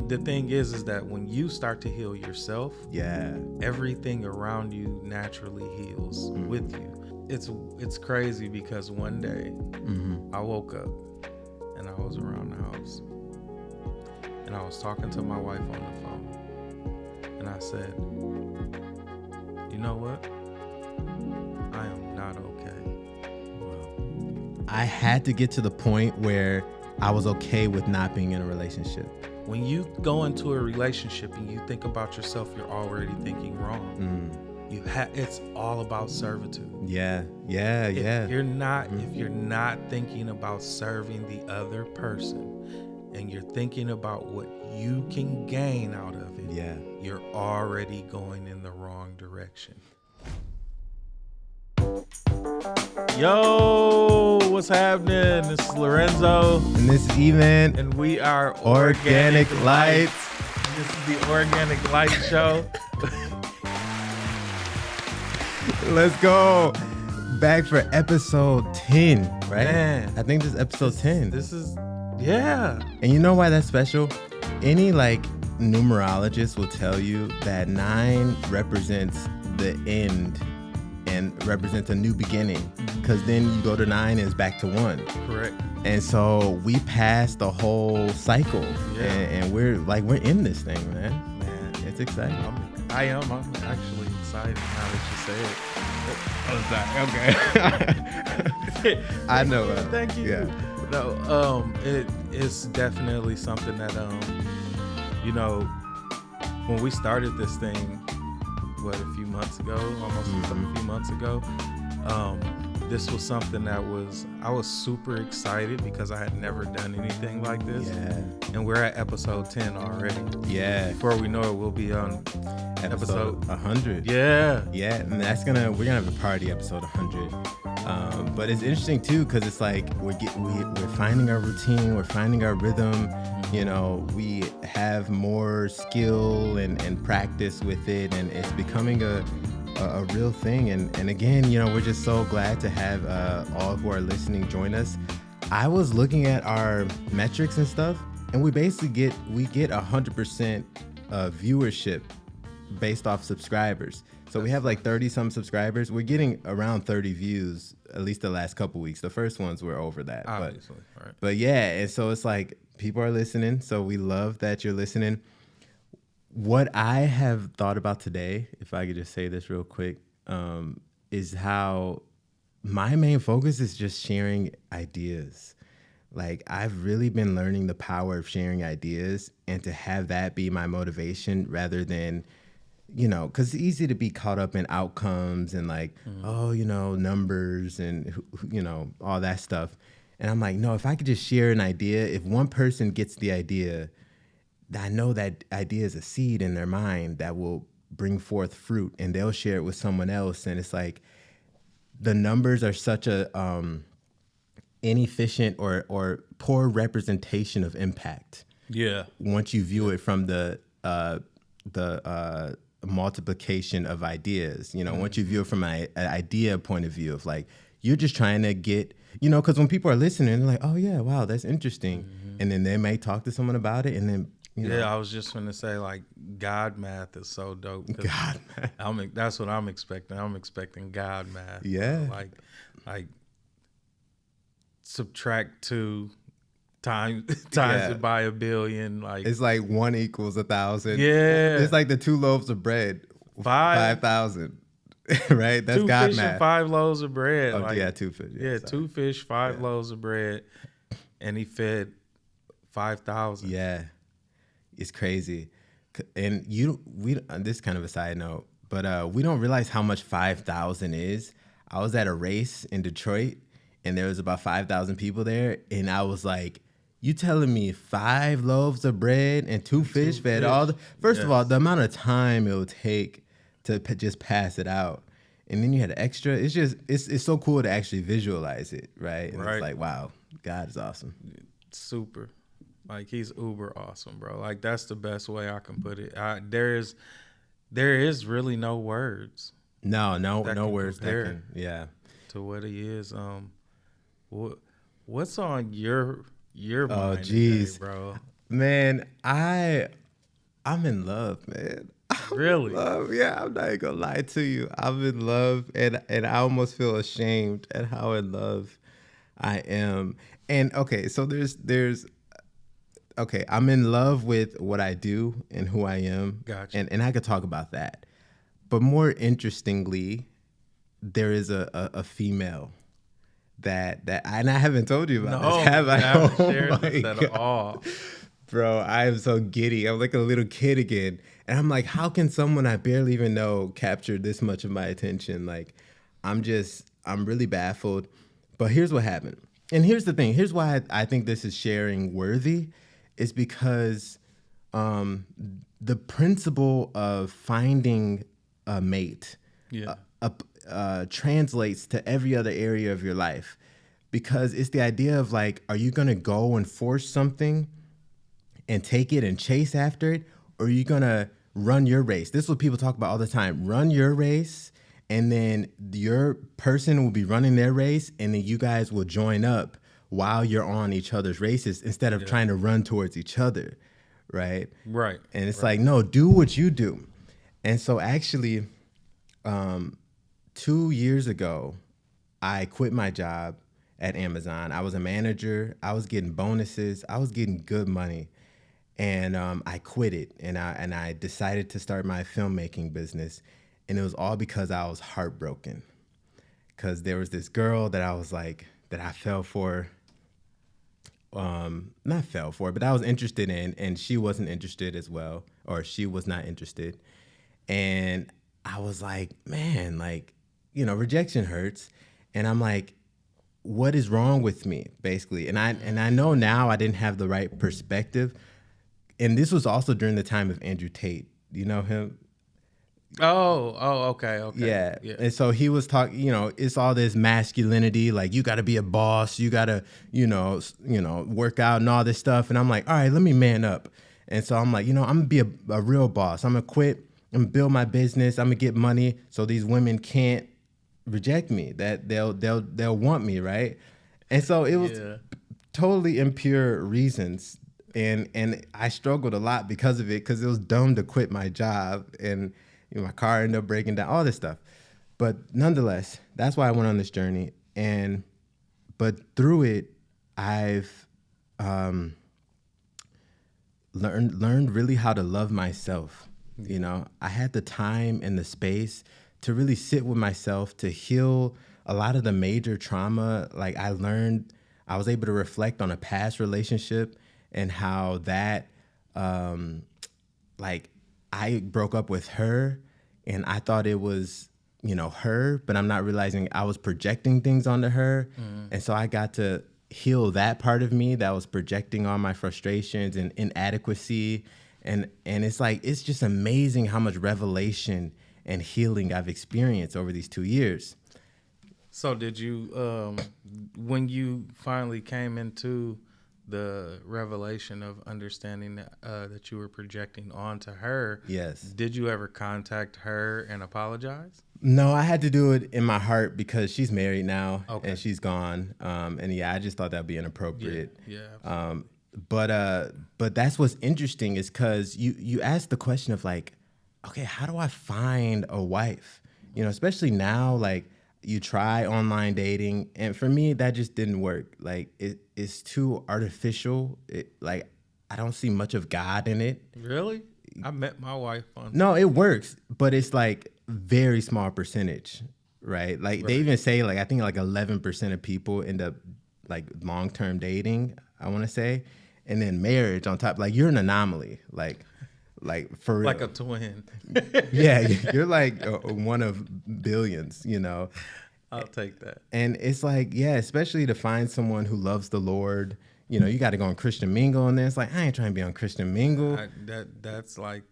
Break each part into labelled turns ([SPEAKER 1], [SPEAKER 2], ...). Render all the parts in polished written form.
[SPEAKER 1] the thing is that when you start to heal yourself, everything around you naturally heals with you. It's crazy because one day I woke up and I was around the house and I was talking to my wife on the phone and I said, you know what? I am not okay.
[SPEAKER 2] Well, I had to get to the point where I was okay with not being in a relationship.
[SPEAKER 1] When you go into a relationship and you think about yourself, you're already thinking wrong. It's all about servitude.
[SPEAKER 2] If
[SPEAKER 1] you're not thinking about serving the other person and you're thinking about what you can gain out of it, you're already going in the wrong direction. Yo, what's happening? This is Lorenzo.
[SPEAKER 2] And this is Evan.
[SPEAKER 1] And we are
[SPEAKER 2] Organic Lights.
[SPEAKER 1] This is the Organic Light Show.
[SPEAKER 2] Let's go. Back for episode 10, right?
[SPEAKER 1] Man.
[SPEAKER 2] I think this is episode 10.
[SPEAKER 1] This is, yeah.
[SPEAKER 2] And you know why that's special? Any numerologist will tell you that 9 represents the end and represents a new beginning, because then you go to 9 and it's back to 1.
[SPEAKER 1] Correct.
[SPEAKER 2] And so we passed the whole cycle, and we're in this thing, man. It's exciting.
[SPEAKER 1] I'm actually excited now that you say it.
[SPEAKER 2] Okay. I know.
[SPEAKER 1] Thank you.
[SPEAKER 2] Yeah.
[SPEAKER 1] No, it's definitely something that when we started this thing, a few months ago, almost a few months ago, this was something that I was super excited because I had never done anything like this.
[SPEAKER 2] Yeah.
[SPEAKER 1] And we're at episode 10 already.
[SPEAKER 2] Yeah.
[SPEAKER 1] Before we know it, we'll be on episode
[SPEAKER 2] 100.
[SPEAKER 1] Yeah.
[SPEAKER 2] Yeah, and we're gonna have a party episode 100. But it's interesting too, because it's we're finding our routine, we're finding our rhythm. We have more skill and practice with it, and it's becoming a real thing. And again, we're just so glad to have all who are listening join us. I was looking at our metrics and stuff, and we basically get 100% viewership based off subscribers. So we have 30 some subscribers. We're getting around 30 views, at least the last couple weeks. The first ones were over that.
[SPEAKER 1] Obviously, right.
[SPEAKER 2] But yeah, and so it's people are listening. So we love that you're listening. What I have thought about today, if I could just say this real quick, is how my main focus is just sharing ideas. I've really been learning the power of sharing ideas, and to have that be my motivation rather than, because it's easy to be caught up in outcomes and numbers and, all that stuff. And I'm no, if I could just share an idea, if one person gets the idea, I know that idea is a seed in their mind that will bring forth fruit, and they'll share it with someone else. And it's the numbers are such a inefficient or poor representation of impact.
[SPEAKER 1] Yeah.
[SPEAKER 2] Once you view it from the multiplication of ideas, once you view it from an idea point of view of you're just trying to get, because when people are listening, they're oh yeah, wow, that's interesting. And then they may talk to someone about it, and then
[SPEAKER 1] I was just going to say, God math is so dope.
[SPEAKER 2] God math.
[SPEAKER 1] That's what I'm expecting. I'm expecting God math.
[SPEAKER 2] Yeah.
[SPEAKER 1] Subtract 2 times it by 1 billion.
[SPEAKER 2] It's 1 equals 1,000.
[SPEAKER 1] Yeah.
[SPEAKER 2] It's the 2 loaves of bread. 5,000. Right? That's
[SPEAKER 1] 2
[SPEAKER 2] God
[SPEAKER 1] fish
[SPEAKER 2] math.
[SPEAKER 1] and 5 loaves of bread.
[SPEAKER 2] 2 fish.
[SPEAKER 1] Yeah, 2 fish, 5 loaves of bread, and he fed 5,000.
[SPEAKER 2] Yeah. It's crazy. And this is kind of a side note, but we don't realize how much 5,000 is. I was at a race in Detroit, and there was about 5,000 people there, and I was you telling me 5 loaves of bread and 2 fish fed all the... First of all, the amount of time it would take to just pass it out. And then you had extra. It's just, it's so cool to actually visualize it, right? And
[SPEAKER 1] right.
[SPEAKER 2] It's wow, God is awesome.
[SPEAKER 1] Super. He's uber awesome, bro. That's the best way I can put it. There is really no words.
[SPEAKER 2] No words that can,
[SPEAKER 1] to what he is. What's on your mind
[SPEAKER 2] today,
[SPEAKER 1] bro?
[SPEAKER 2] Man, I'm in love, man.
[SPEAKER 1] Really?
[SPEAKER 2] Love. Yeah, I'm not even gonna lie to you. I'm in love, and I almost feel ashamed at how in love I am. And okay, so there's okay, I'm in love with what I do and who I am.
[SPEAKER 1] Gotcha.
[SPEAKER 2] And I could talk about that. But more interestingly, there is a female that and I haven't told you about this. Have I?
[SPEAKER 1] Haven't shared this at all.
[SPEAKER 2] Bro, I am so giddy. I'm like a little kid again. And I'm like, how can someone I barely even know capture this much of my attention? Like, I'm really baffled. But here's what happened. And here's the thing. Here's why I think this is sharing worthy, is because the principle of finding a mate translates to every other area of your life. Because it's the idea of like, are you going to go and force something and take it and chase after it? Or are you going to run your race? This is what people talk about all the time. Run your race, and then your person will be running their race, and then you guys will join up while you're on each other's races instead of trying to run towards each other, right?
[SPEAKER 1] Right.
[SPEAKER 2] And it's like, no, do what you do. And so actually, 2 years ago, I quit my job at Amazon. I was a manager. I was getting bonuses. I was getting good money. And I quit it, and I decided to start my filmmaking business, and it was all because I was heartbroken, because there was this girl that I was like, that I fell for, not fell for, but I was interested in, and she wasn't interested as well, or she was not interested, and I was like, man, like, rejection hurts, and I'm like, what is wrong with me, basically, and I know now I didn't have the right perspective. And this was also during the time of Andrew Tate. You know him?
[SPEAKER 1] Okay.
[SPEAKER 2] Yeah. And so he was talking, it's all this masculinity, like you got to be a boss, you got to, work out and all this stuff. And I'm like, all right, let me man up. And so I'm like, I'm going to be a real boss. I'm going to quit and build my business. I'm going to get money so these women can't reject me, that they'll want me, right? And so it was totally impure reasons. And I struggled a lot because of it, because it was dumb to quit my job, and my car ended up breaking down, all this stuff. But nonetheless, that's why I went on this journey. But through it, I've learned really how to love myself. I had the time and the space to really sit with myself, to heal a lot of the major trauma. Like I was able to reflect on a past relationship, and how that, like I broke up with her, and I thought it was, her, but I'm not realizing I was projecting things onto her. And so I got to heal that part of me that was projecting all my frustrations and inadequacy. And it's like, it's just amazing how much revelation and healing I've experienced over these 2 years.
[SPEAKER 1] So did you, when you finally came into the revelation of understanding that you were projecting onto her,
[SPEAKER 2] yes,
[SPEAKER 1] did you ever contact her and apologize?
[SPEAKER 2] No, I had to do it in my heart because she's married now, and she's gone. And I just thought that'd be inappropriate.
[SPEAKER 1] Yeah.
[SPEAKER 2] But that's what's interesting, is because you ask the question of like, okay, how do I find a wife? Especially now, like you try online dating, and for me that just didn't work. Like it's too artificial. Like I don't see much of God in it.
[SPEAKER 1] Really? I met my wife on.
[SPEAKER 2] No, it works, but it's like very small percentage, right? Like they even say like I think like 11% of people end up like long-term dating, I want to say, and then marriage on top. Like you're an anomaly, like for real.
[SPEAKER 1] Like a twin.
[SPEAKER 2] Yeah, you're like one of billions,
[SPEAKER 1] I'll take that.
[SPEAKER 2] And it's like, yeah, especially to find someone who loves the Lord. You got to go on Christian Mingle, and then it's like, I ain't trying to be on Christian Mingle.
[SPEAKER 1] That's like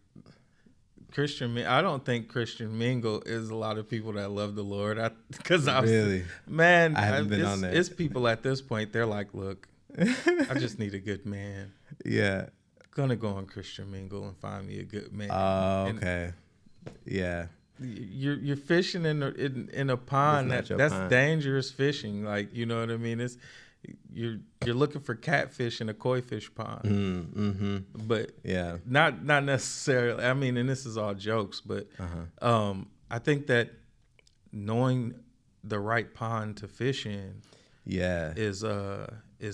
[SPEAKER 1] Christian. I don't think Christian Mingle is a lot of people that love the Lord. Because I haven't been on that. It's people at this point. They're like, look, I just need a good man.
[SPEAKER 2] Yeah.
[SPEAKER 1] Gonna go on Christian Mingle and find me a good man.
[SPEAKER 2] Oh, okay. Yeah.
[SPEAKER 1] You're fishing in a pond that's dangerous fishing. Like, you know what I mean? It's you're looking for catfish in a koi fish pond.
[SPEAKER 2] Mm-hmm.
[SPEAKER 1] But
[SPEAKER 2] yeah,
[SPEAKER 1] not necessarily. I mean, and this is all jokes, but I think that knowing the right pond to fish in is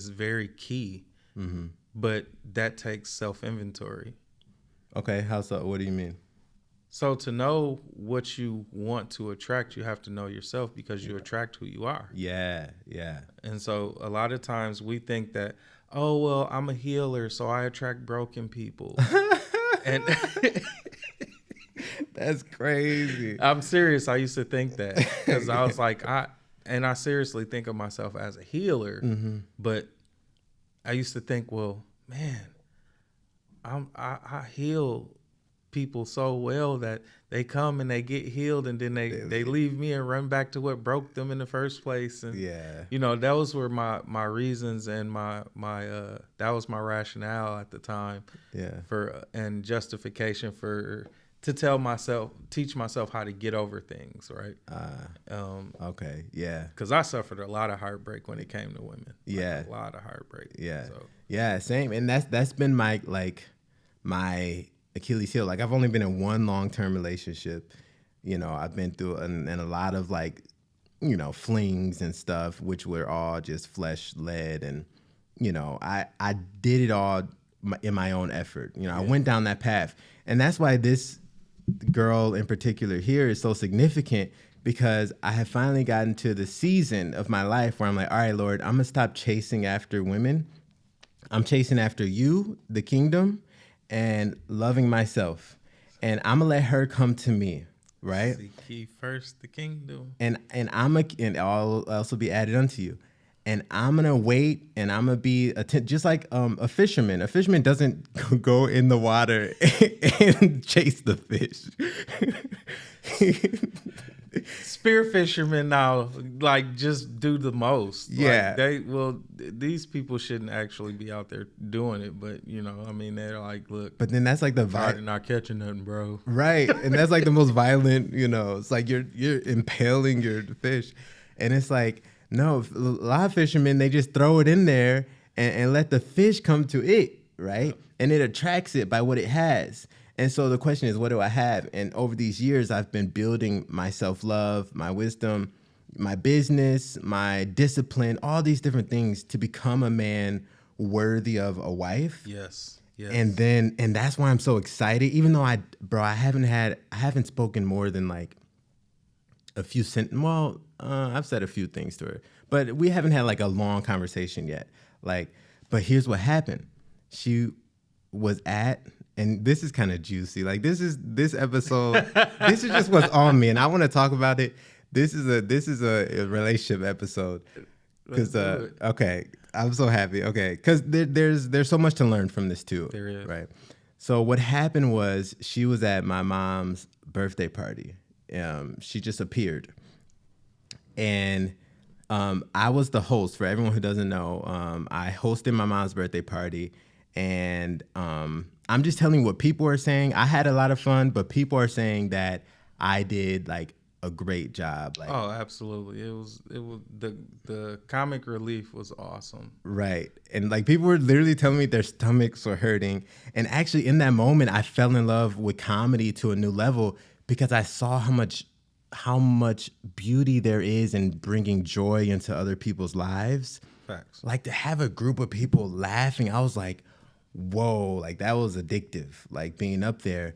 [SPEAKER 1] very key. Mm-hmm. But that takes self-inventory.
[SPEAKER 2] Okay, how so? What do you mean?
[SPEAKER 1] So to know what you want to attract, you have to know yourself, because you attract who you are.
[SPEAKER 2] Yeah.
[SPEAKER 1] And so a lot of times we think that, oh, well, I'm a healer, so I attract broken people. And
[SPEAKER 2] that's crazy.
[SPEAKER 1] I'm serious. I used to think that, because I was like, I seriously think of myself as a healer, but I used to think, well, man, I heal people so well that they come and they get healed, and then they leave me and run back to what broke them in the first place. And those were my reasons, and my that was my rationale at the time. For and justification for to teach myself how to get over things, right?
[SPEAKER 2] Okay, yeah.
[SPEAKER 1] Because I suffered a lot of heartbreak when it came to women.
[SPEAKER 2] Yeah,
[SPEAKER 1] a lot of heartbreak.
[SPEAKER 2] Yeah, yeah, same. And that's been my Achilles heel. Like, I've only been in one long-term relationship. I've been through and a lot of flings and stuff, which were all just flesh-led. And, I did it all in my own effort. I went down that path. And that's why this girl in particular here is so significant, because I have finally gotten to the season of my life where I'm like, all right, Lord, I'm going to stop chasing after women. I'm chasing after you, the kingdom, and loving myself, and I'm gonna let her come to me, right?
[SPEAKER 1] Seek ye first the kingdom,
[SPEAKER 2] and all else will be added unto you. And I'm gonna wait, and I'm gonna be just like a fisherman. A fisherman doesn't go in the water and chase the fish.
[SPEAKER 1] Spear fishermen now just do the most.
[SPEAKER 2] Yeah,
[SPEAKER 1] these people shouldn't actually be out there doing it, but they're like, look.
[SPEAKER 2] But then that's like the
[SPEAKER 1] violent, not catching nothing, bro.
[SPEAKER 2] Right, and that's like the most violent. It's like you're impaling your fish, and it's like, no, a lot of fishermen, they just throw it in there and let the fish come to it, right? And it attracts it by what it has. And so the question is, what do I have? And over these years, I've been building my self-love, my wisdom, my business, my discipline, all these different things to become a man worthy of a wife.
[SPEAKER 1] Yes.
[SPEAKER 2] And that's why I'm so excited. Even though I haven't spoken more than like a few I've said a few things to her, but we haven't had like a long conversation yet. But here's what happened. She was and this is kind of juicy. Like, this episode, this is just what's on me, and I want to talk about it. This is a relationship episode. Because okay, I'm so happy. Okay, because there's so much to learn from this too.
[SPEAKER 1] There is.
[SPEAKER 2] Right. So what happened was, she was at my mom's birthday party. She just appeared, and I was the host. For everyone who doesn't know, I hosted my mom's birthday party, and I'm just telling you what people are saying. I had a lot of fun, but people are saying that I did like a great job. Like,
[SPEAKER 1] oh, absolutely. It was the comic relief was awesome.
[SPEAKER 2] Right. And like, people were literally telling me their stomachs were hurting. And actually in that moment, I fell in love with comedy to a new level, because I saw how much beauty there is in bringing joy into other people's lives.
[SPEAKER 1] Facts.
[SPEAKER 2] Like, to have a group of people laughing, I was like, whoa, like that was addictive, like being up there.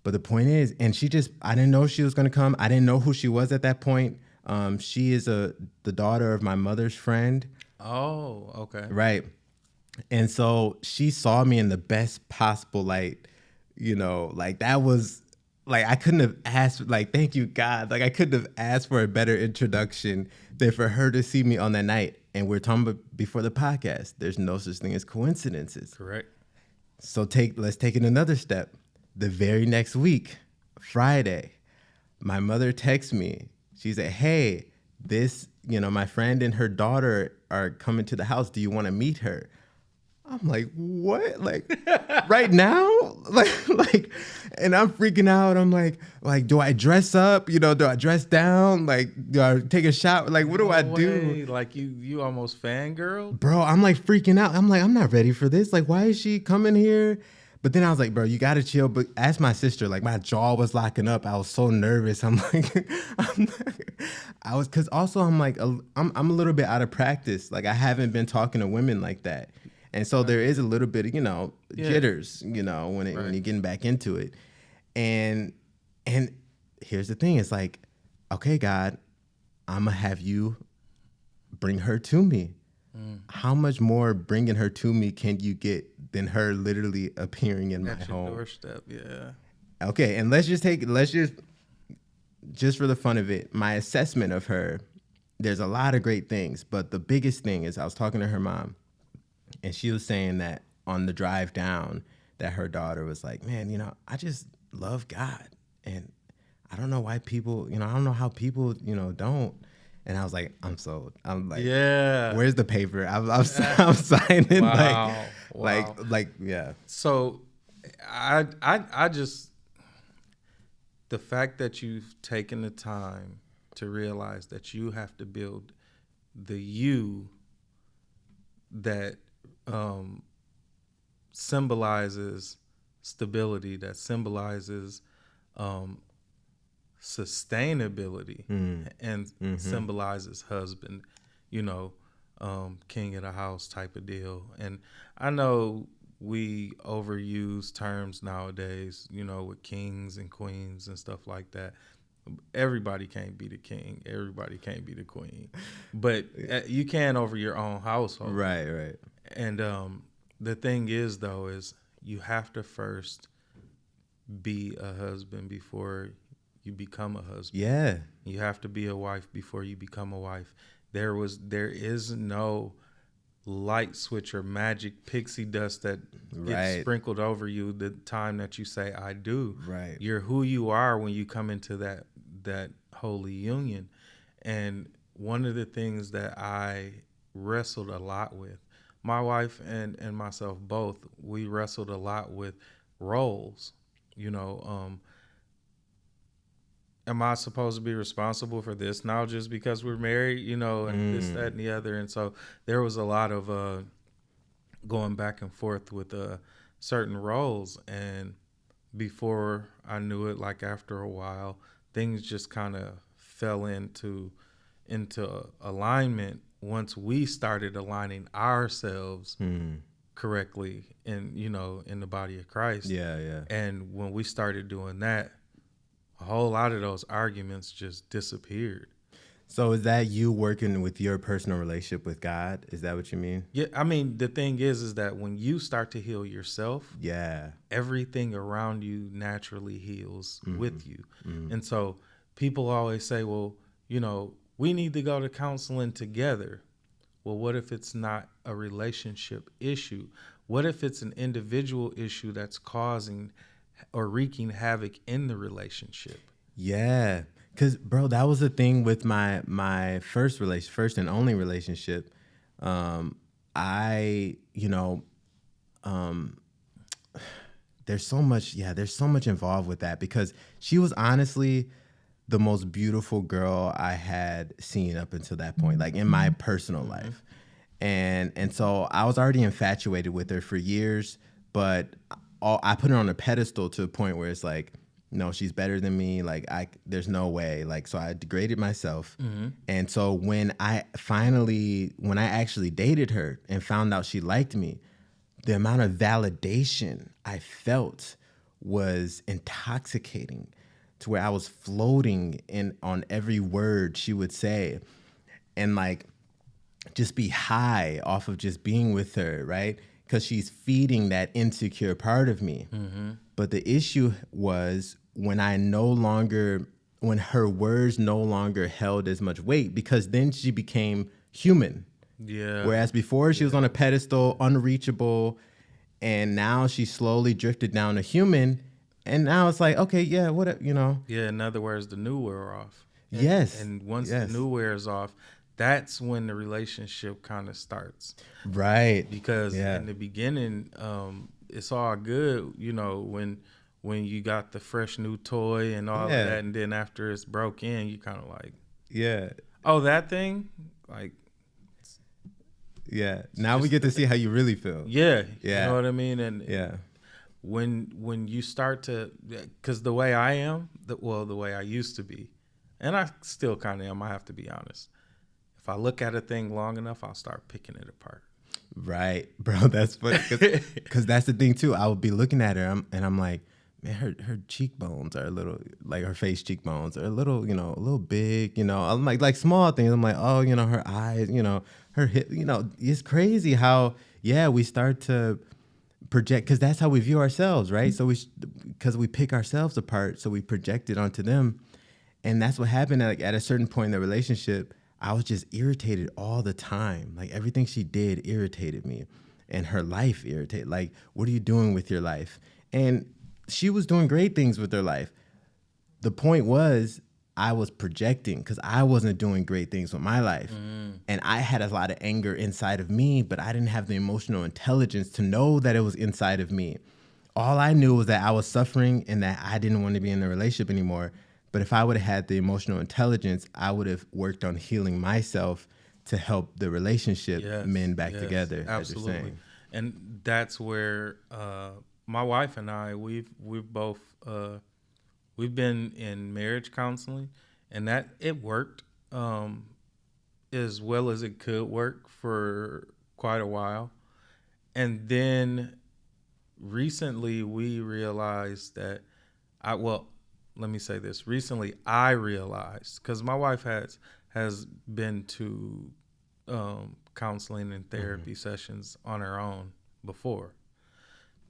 [SPEAKER 2] But the point is, and I didn't know she was going to come. I didn't know who she was at that point. She is the daughter of my mother's friend.
[SPEAKER 1] Oh, okay.
[SPEAKER 2] Right. And so she saw me in the best possible light, like that was like, I couldn't have asked, like, thank you, God. Like, I couldn't have asked for a better introduction than for her to see me on that night. And we're talking about before the podcast, there's no such thing as coincidences.
[SPEAKER 1] Correct.
[SPEAKER 2] So let's take it another step. The very next week, Friday, my mother texts me. She said, hey, my friend and her daughter are coming to the house. Do you want to meet her? I'm like, what? Like, right now? Like, And I'm freaking out. I'm like, do I dress up? You know, do I dress down? Like, do I take a shower? Like, what do I do?
[SPEAKER 1] Like you almost fangirl?
[SPEAKER 2] Bro, I'm like freaking out. I'm like, I'm not ready for this. Like, why is she coming here? But then I was like, bro, you gotta chill. But ask my sister, like my jaw was locking up. I was so nervous. I'm like, cause also I'm like, I'm a little bit out of practice. Like I haven't been talking to women like that. And so there is a little bit of, jitters, when you're getting back into it. And here's the thing. It's like, okay, God, I'm gonna have you bring her to me. How much more bringing her to me can you get than her literally appearing in my home?
[SPEAKER 1] Doorstep, yeah.
[SPEAKER 2] Okay, and just for the fun of it, my assessment of her, there's a lot of great things, but the biggest thing is I was talking to her mom, and she was saying that on the drive down, that her daughter was like, man, I just love God, and I don't know why people, I don't know how people, don't. And I was like, I'm sold. I'm like, yeah. Where's the paper? I'm signing.
[SPEAKER 1] Wow.
[SPEAKER 2] Like, yeah.
[SPEAKER 1] So, I just, the fact that you've taken the time to realize that you have to build the you that symbolizes stability, that symbolizes sustainability and symbolizes husband, king of the house type of deal. And I know we overuse terms nowadays, with kings and queens and stuff like that. Everybody can't be the king. Everybody can't be the queen. But you can over your own household.
[SPEAKER 2] Right.
[SPEAKER 1] And the thing is, though, is you have to first be a husband before you become a husband.
[SPEAKER 2] Yeah.
[SPEAKER 1] You have to be a wife before you become a wife. There is no light switch or magic pixie dust that gets sprinkled over you the time that you say I do.
[SPEAKER 2] Right.
[SPEAKER 1] You're who you are when you come into that holy union. And one of the things that I wrestled a lot with, my wife and myself both, we wrestled a lot with roles. Am I supposed to be responsible for this now just because we're married, and this, that, and the other? And so there was a lot of going back and forth with certain roles. And before I knew it, like after a while, things just kind of fell into alignment once we started aligning ourselves correctly in the body of Christ.
[SPEAKER 2] Yeah.
[SPEAKER 1] And when we started doing that, a whole lot of those arguments just disappeared.
[SPEAKER 2] So is that you working with your personal relationship with God? Is that what you mean?
[SPEAKER 1] Yeah, I mean, the thing is that when you start to heal yourself,
[SPEAKER 2] yeah,
[SPEAKER 1] everything around you naturally heals with you. And so people always say, well, we need to go to counseling together. Well, what if it's not a relationship issue? What if it's an individual issue that's causing or wreaking havoc in the relationship?
[SPEAKER 2] Yeah, because bro, that was the thing with my first and only relationship. There's so much involved with that, because she was honestly the most beautiful girl I had seen up until that point, like in my personal life. And so I was already infatuated with her for years, but I put her on a pedestal to a point where it's like, no, she's better than me. Like there's no way. Like, so I degraded myself. And so when I actually dated her and found out she liked me, the amount of validation I felt was intoxicating, to where I was floating on every word she would say, and like just be high off of just being with her, right? Because she's feeding that insecure part of me. But the issue was when her words no longer held as much weight, because then she became human.
[SPEAKER 1] Yeah.
[SPEAKER 2] Whereas before she was on a pedestal, unreachable, and now she slowly drifted down to human. And now it's like, okay, yeah, what,
[SPEAKER 1] Yeah, in other words, the new wear off. And once the new wears off, that's when the relationship kind of starts.
[SPEAKER 2] Right.
[SPEAKER 1] Because in the beginning, it's all good, when when you got the fresh new toy and all of that, and then after it's broke in, you kind of like, oh, that thing, like,
[SPEAKER 2] now we get to see how you really feel.
[SPEAKER 1] You know what I mean? And when you start to, because the way I am, the way I used to be, and I still kind of am, I have to be honest. If I look at a thing long enough, I'll start picking it apart.
[SPEAKER 2] Right, bro. That's funny because that's the thing too. I would be looking at her and I'm like, man, her cheekbones are a little, like her face cheekbones are a little, a little big. I'm like small things. I'm like, oh, her eyes, her hip. It's crazy how we start to project, because that's how we view ourselves, right? So because we pick ourselves apart, so we project it onto them, and that's what happened. At a certain point in the relationship, I was just irritated all the time. Like everything she did irritated me, and her life irritated. Like, what are you doing with your life? And she was doing great things with her life. The point was, I was projecting because I wasn't doing great things with my life. And I had a lot of anger inside of me, but I didn't have the emotional intelligence to know that it was inside of me. All I knew was that I was suffering and that I didn't want to be in a relationship anymore. But if I would have had the emotional intelligence, I would have worked on healing myself to help the relationship mend back together.
[SPEAKER 1] Absolutely. And that's where my wife and I, we've both we've been in marriage counseling, and that it worked as well as it could work for quite a while. And then recently we realized that let me say this. Recently I realized, because my wife has been to counseling and therapy sessions on her own before.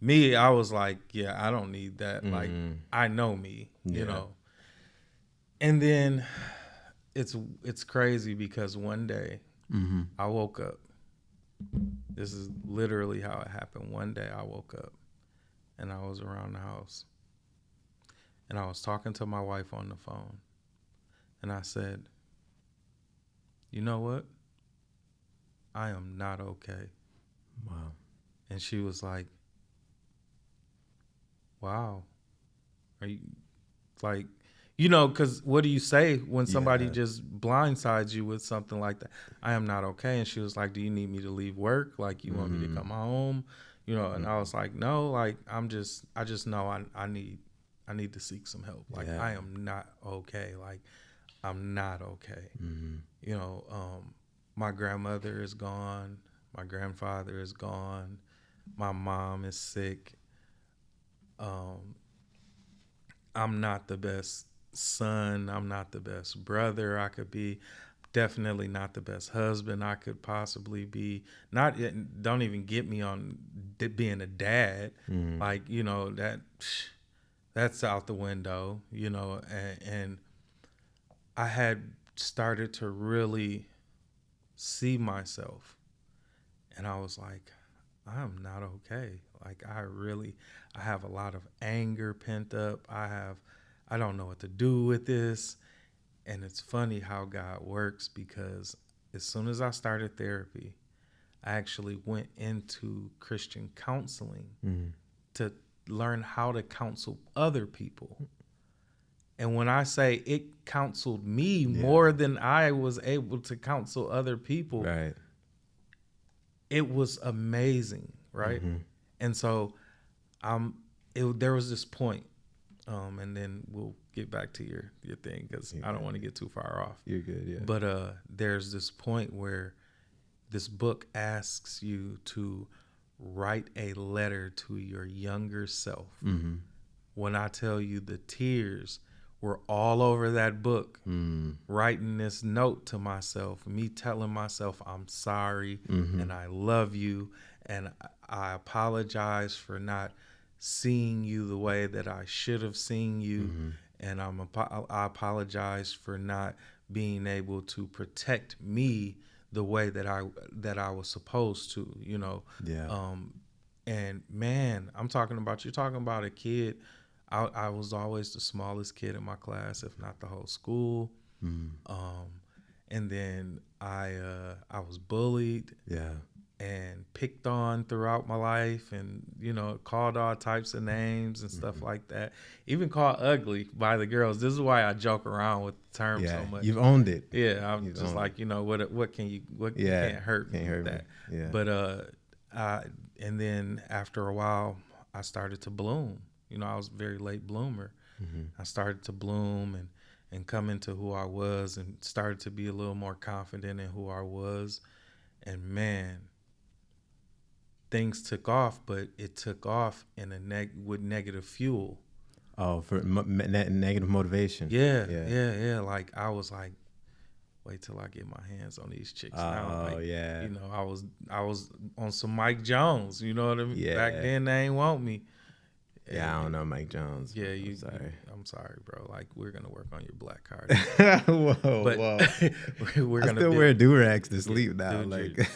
[SPEAKER 1] Me, I was like, I don't need that. Like, I know me, you know. And then it's crazy because one day I woke up. This is literally how it happened. One day I woke up and I was around the house. And I was talking to my wife on the phone. And I said, you know what? I am not okay.
[SPEAKER 2] Wow.
[SPEAKER 1] And she was like, wow. Are you, like, because what do you say when somebody just blindsides you with something like that? I am not okay. And she was like, do you need me to leave work? Like, you want me to come home? And I was like, no, like, I just know I need to seek some help. Like, I am not okay. Like, I'm not okay. My grandmother is gone. My grandfather is gone. My mom is sick. I'm not the best son. I'm not the best brother I could be. Definitely not the best husband I could possibly be. Don't even get me on being a dad. Like, that's out the window, and I had started to really see myself, and I was like, I'm not okay. Like, I have a lot of anger pent up. I don't know what to do with this. And it's funny how God works, because as soon as I started therapy, I actually went into Christian counseling to learn how to counsel other people. And when I say it counseled me more than I was able to counsel other people,
[SPEAKER 2] right,
[SPEAKER 1] it was amazing, right? And so there was this point, and then we'll get back to your thing, because I don't want to get too far off.
[SPEAKER 2] You're good, yeah.
[SPEAKER 1] But there's this point where this book asks you to write a letter to your younger self. When I tell you, the tears were all over that book, writing this note to myself, me telling myself I'm sorry and I love you, and I apologize for not seeing you the way that I should have seen you, and I apologize for not being able to protect me the way that I was supposed to, and man, you're talking about a kid. I was always the smallest kid in my class, if not the whole school. And then I was bullied. and picked on throughout my life, and called all types of names and stuff like that, even called ugly by the girls. This is why I joke around with the term so much.
[SPEAKER 2] You've owned it.
[SPEAKER 1] I'm just like, what can you can't hurt me with that. But and then after a while I started to bloom. I was a very late bloomer. I started to bloom and come into who I was, and started to be a little more confident in who I was. And man, things took off, but it took off in with negative fuel.
[SPEAKER 2] Oh, for negative motivation.
[SPEAKER 1] Yeah. Like I was like, wait till I get my hands on these chicks. I was on some Mike Jones. You know what I mean? Yeah. Back then they ain't want me.
[SPEAKER 2] Yeah, I don't know Mike Jones.
[SPEAKER 1] Yeah, I'm sorry, bro. Like, we're gonna work on your black card.
[SPEAKER 2] Whoa. We're gonna still wear do-rags to sleep now. Dude, like,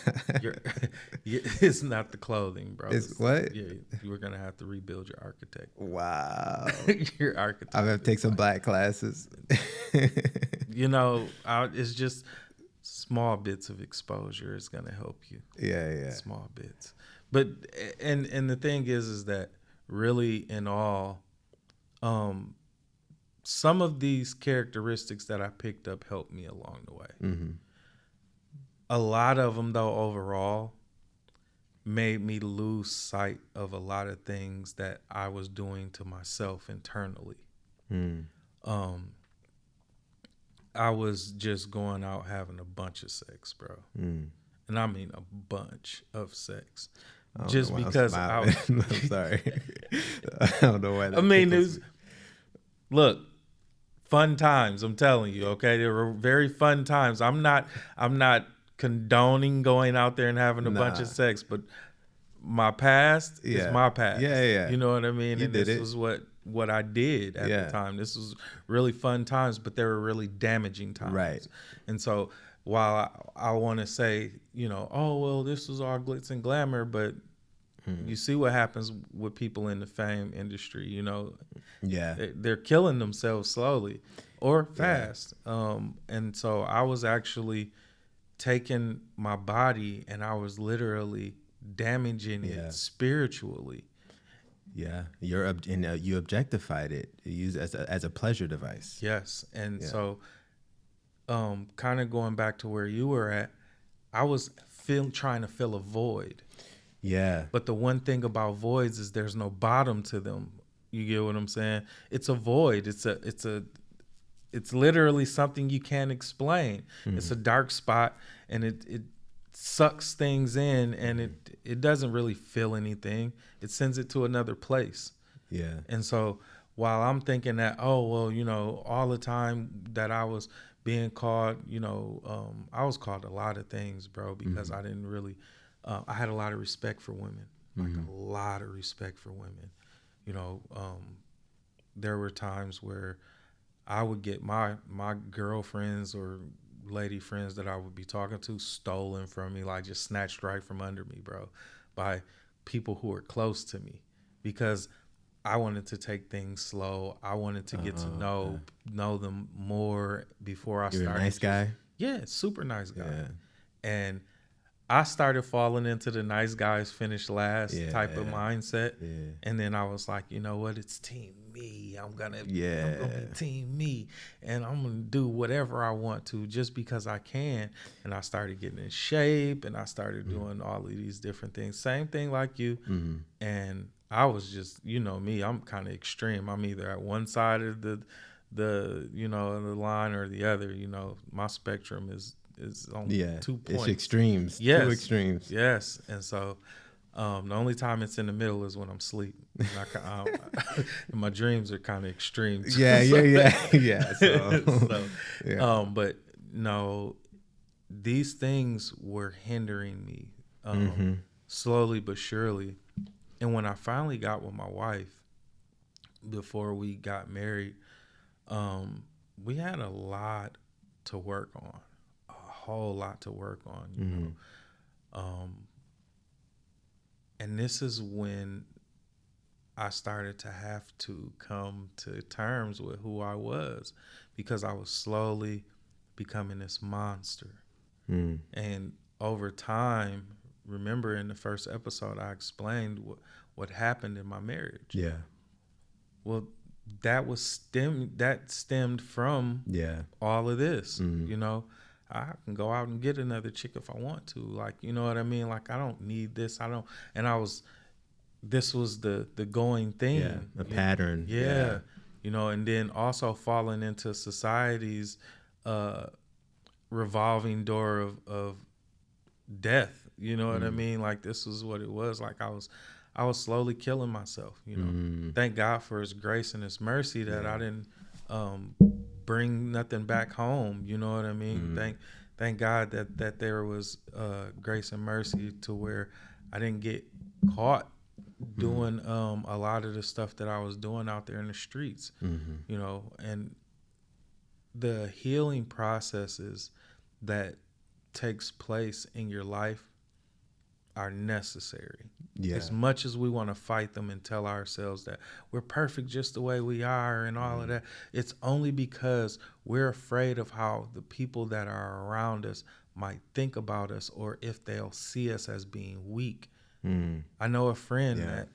[SPEAKER 1] it's not the clothing, bro.
[SPEAKER 2] It's what?
[SPEAKER 1] Yeah, we're gonna have to rebuild your architect.
[SPEAKER 2] Wow.
[SPEAKER 1] Your architect.
[SPEAKER 2] I'm gonna take some black classes.
[SPEAKER 1] It's just small bits of exposure is gonna help you.
[SPEAKER 2] Yeah.
[SPEAKER 1] Small bits, but and the thing is that. Really, in all, some of these characteristics that I picked up helped me along the way. Mm-hmm. A lot of them, though, overall, made me lose sight of a lot of things that I was doing to myself internally. Mm. I was just going out having a bunch of sex, bro. Mm. And I mean a bunch of sex. Just because I'm
[SPEAKER 2] sorry. I don't know why that
[SPEAKER 1] look, fun times, I'm telling you, okay? They were very fun times. I'm not condoning going out there and having a bunch of sex, but my past is my past.
[SPEAKER 2] Yeah.
[SPEAKER 1] You know what I mean? And this was what I did at the time. This was really fun times, but they were really damaging times.
[SPEAKER 2] Right.
[SPEAKER 1] And so while I want to say, oh, well, this was all glitz and glamour, but you see what happens with people in the fame industry, they're killing themselves slowly or fast. And so I was actually taking my body and I was literally damaging it spiritually.
[SPEAKER 2] Yeah, you objectified it. You used it as a pleasure device.
[SPEAKER 1] Yes, and so kind of going back to where you were at, I was trying to fill a void.
[SPEAKER 2] Yeah.
[SPEAKER 1] But the one thing about voids is there's no bottom to them. You get what I'm saying? It's a void. It's literally something you can't explain. Mm-hmm. It's a dark spot, and it sucks things in, and it doesn't really feel anything. It sends it to another place.
[SPEAKER 2] Yeah.
[SPEAKER 1] And so while I'm thinking that, oh, well, all the time that I was being called, I was called a lot of things, bro, because I didn't really, I had a lot of respect for women, like a lot of respect for women. There were times where I would get my girlfriends or lady friends that I would be talking to stolen from me, like just snatched right from under me, bro, by people who are close to me, because I wanted to take things slow. I wanted to get to know them more before I started.
[SPEAKER 2] You're a nice guy?
[SPEAKER 1] Yeah, super nice guy. Yeah. And I started falling into the nice guys finish last type of mindset. Yeah. And then I was like, you know what? It's team me. I'm gonna be team me. And I'm going to do whatever I want to just because I can. And I started getting in shape, and I started doing all of these different things. Same thing like you. Mm-hmm. And I was just, me, I'm kind of extreme. I'm either at one side of the line or the other. My spectrum is on 2 points.
[SPEAKER 2] It's extremes.
[SPEAKER 1] Yes.
[SPEAKER 2] 2 extremes.
[SPEAKER 1] Yes. And so the only time it's in the middle is when I'm asleep. And my dreams are kind of extreme too.
[SPEAKER 2] Yeah.
[SPEAKER 1] But no, these things were hindering me slowly but surely. And when I finally got with my wife, before we got married, we had a lot to work on, a whole lot to work on, you know. And this is when I started to have to come to terms with who I was, because I was slowly becoming this monster. And over time, remember in the first episode, I explained what happened in my marriage.
[SPEAKER 2] Yeah.
[SPEAKER 1] Well, that stemmed from all of this. You know, I can go out and get another chick if I want to. Like, you know what I mean? Like, I don't need this. This was the going thing.
[SPEAKER 2] Yeah, a pattern.
[SPEAKER 1] Yeah. You know, and then also falling into society's revolving door of death. You know what I mean? Like, this was what it was. Like, I was slowly killing myself, you know. Thank God for his grace and his mercy that I didn't bring nothing back home. You know what I mean? Thank God that there was grace and mercy to where I didn't get caught doing a lot of the stuff that I was doing out there in the streets, you know. And the healing processes that takes place in your life are necessary. As much as we want to fight them and tell ourselves that we're perfect just the way we are and all of that, it's only because we're afraid of how the people that are around us might think about us, or if they'll see us as being weak. I know a friend that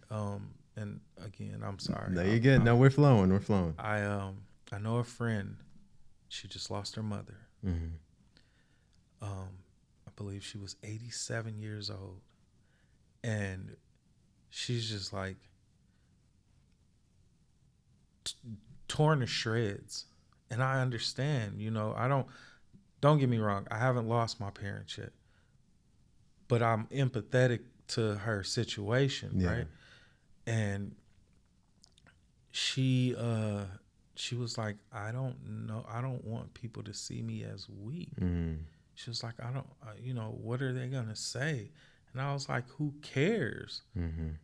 [SPEAKER 1] and again, I'm sorry.
[SPEAKER 2] No, you're good. No, we're flowing.
[SPEAKER 1] I know a friend. She just lost her mother. I believe she was 87 years old. And she's just like torn to shreds. And I understand, you know, don't get me wrong. I haven't lost my parents yet, but I'm empathetic to her situation. Right. And she was like, I don't know. I don't want people to see me as weak. She was like, you know, what are they going to say? And I was like, who cares?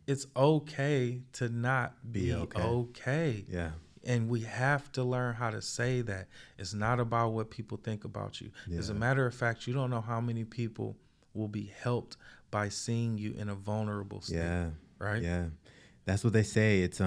[SPEAKER 1] It's okay to not be okay.
[SPEAKER 2] Yeah.
[SPEAKER 1] And we have to learn how to say that. It's not about what people think about you. As a matter of fact, you don't know how many people will be helped by seeing you in a vulnerable state.
[SPEAKER 2] Yeah.
[SPEAKER 1] Right?
[SPEAKER 2] Yeah. That's what they say. It's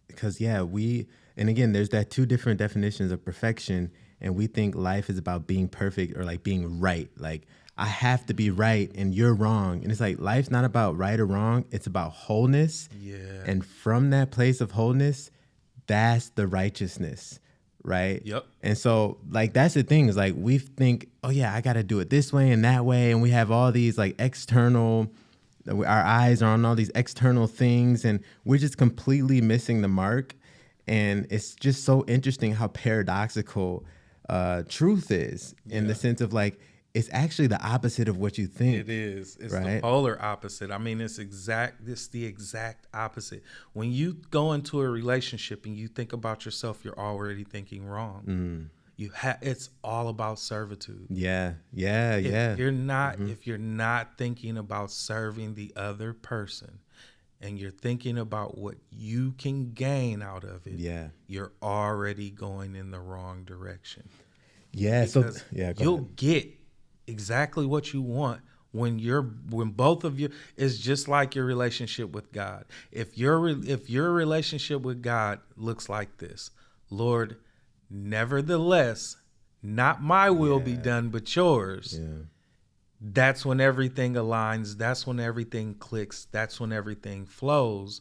[SPEAKER 2] because and again, there's that two different definitions of perfection, and we think life is about being perfect or like being right. Like, I have to be right and you're wrong. And it's like, life's not about right or wrong. It's about wholeness.
[SPEAKER 1] Yeah.
[SPEAKER 2] And from that place of wholeness, that's the righteousness, right?
[SPEAKER 1] Yep.
[SPEAKER 2] And so, like, that's the thing is, like, we think, oh yeah, I got to do it this way and that way. And we have all these like external, our eyes are on all these external things, and we're just completely missing the mark. And it's just so interesting how paradoxical truth is in the sense of like, it's actually the opposite of what you think.
[SPEAKER 1] It is. It's
[SPEAKER 2] right?
[SPEAKER 1] The polar opposite. I mean, it's the exact opposite. When you go into a relationship and you think about yourself, you're already thinking wrong. It's all about servitude.
[SPEAKER 2] Yeah.
[SPEAKER 1] If you're not thinking about serving the other person, and you're thinking about what you can gain out of it, you're already going in the wrong direction.
[SPEAKER 2] Yeah.
[SPEAKER 1] Because you'll get exactly what you want when both of you is just like your relationship with God. If your relationship with God looks like this, Lord, nevertheless, not my will be done, but yours.
[SPEAKER 2] Yeah.
[SPEAKER 1] That's when everything aligns. That's when everything clicks. That's when everything flows.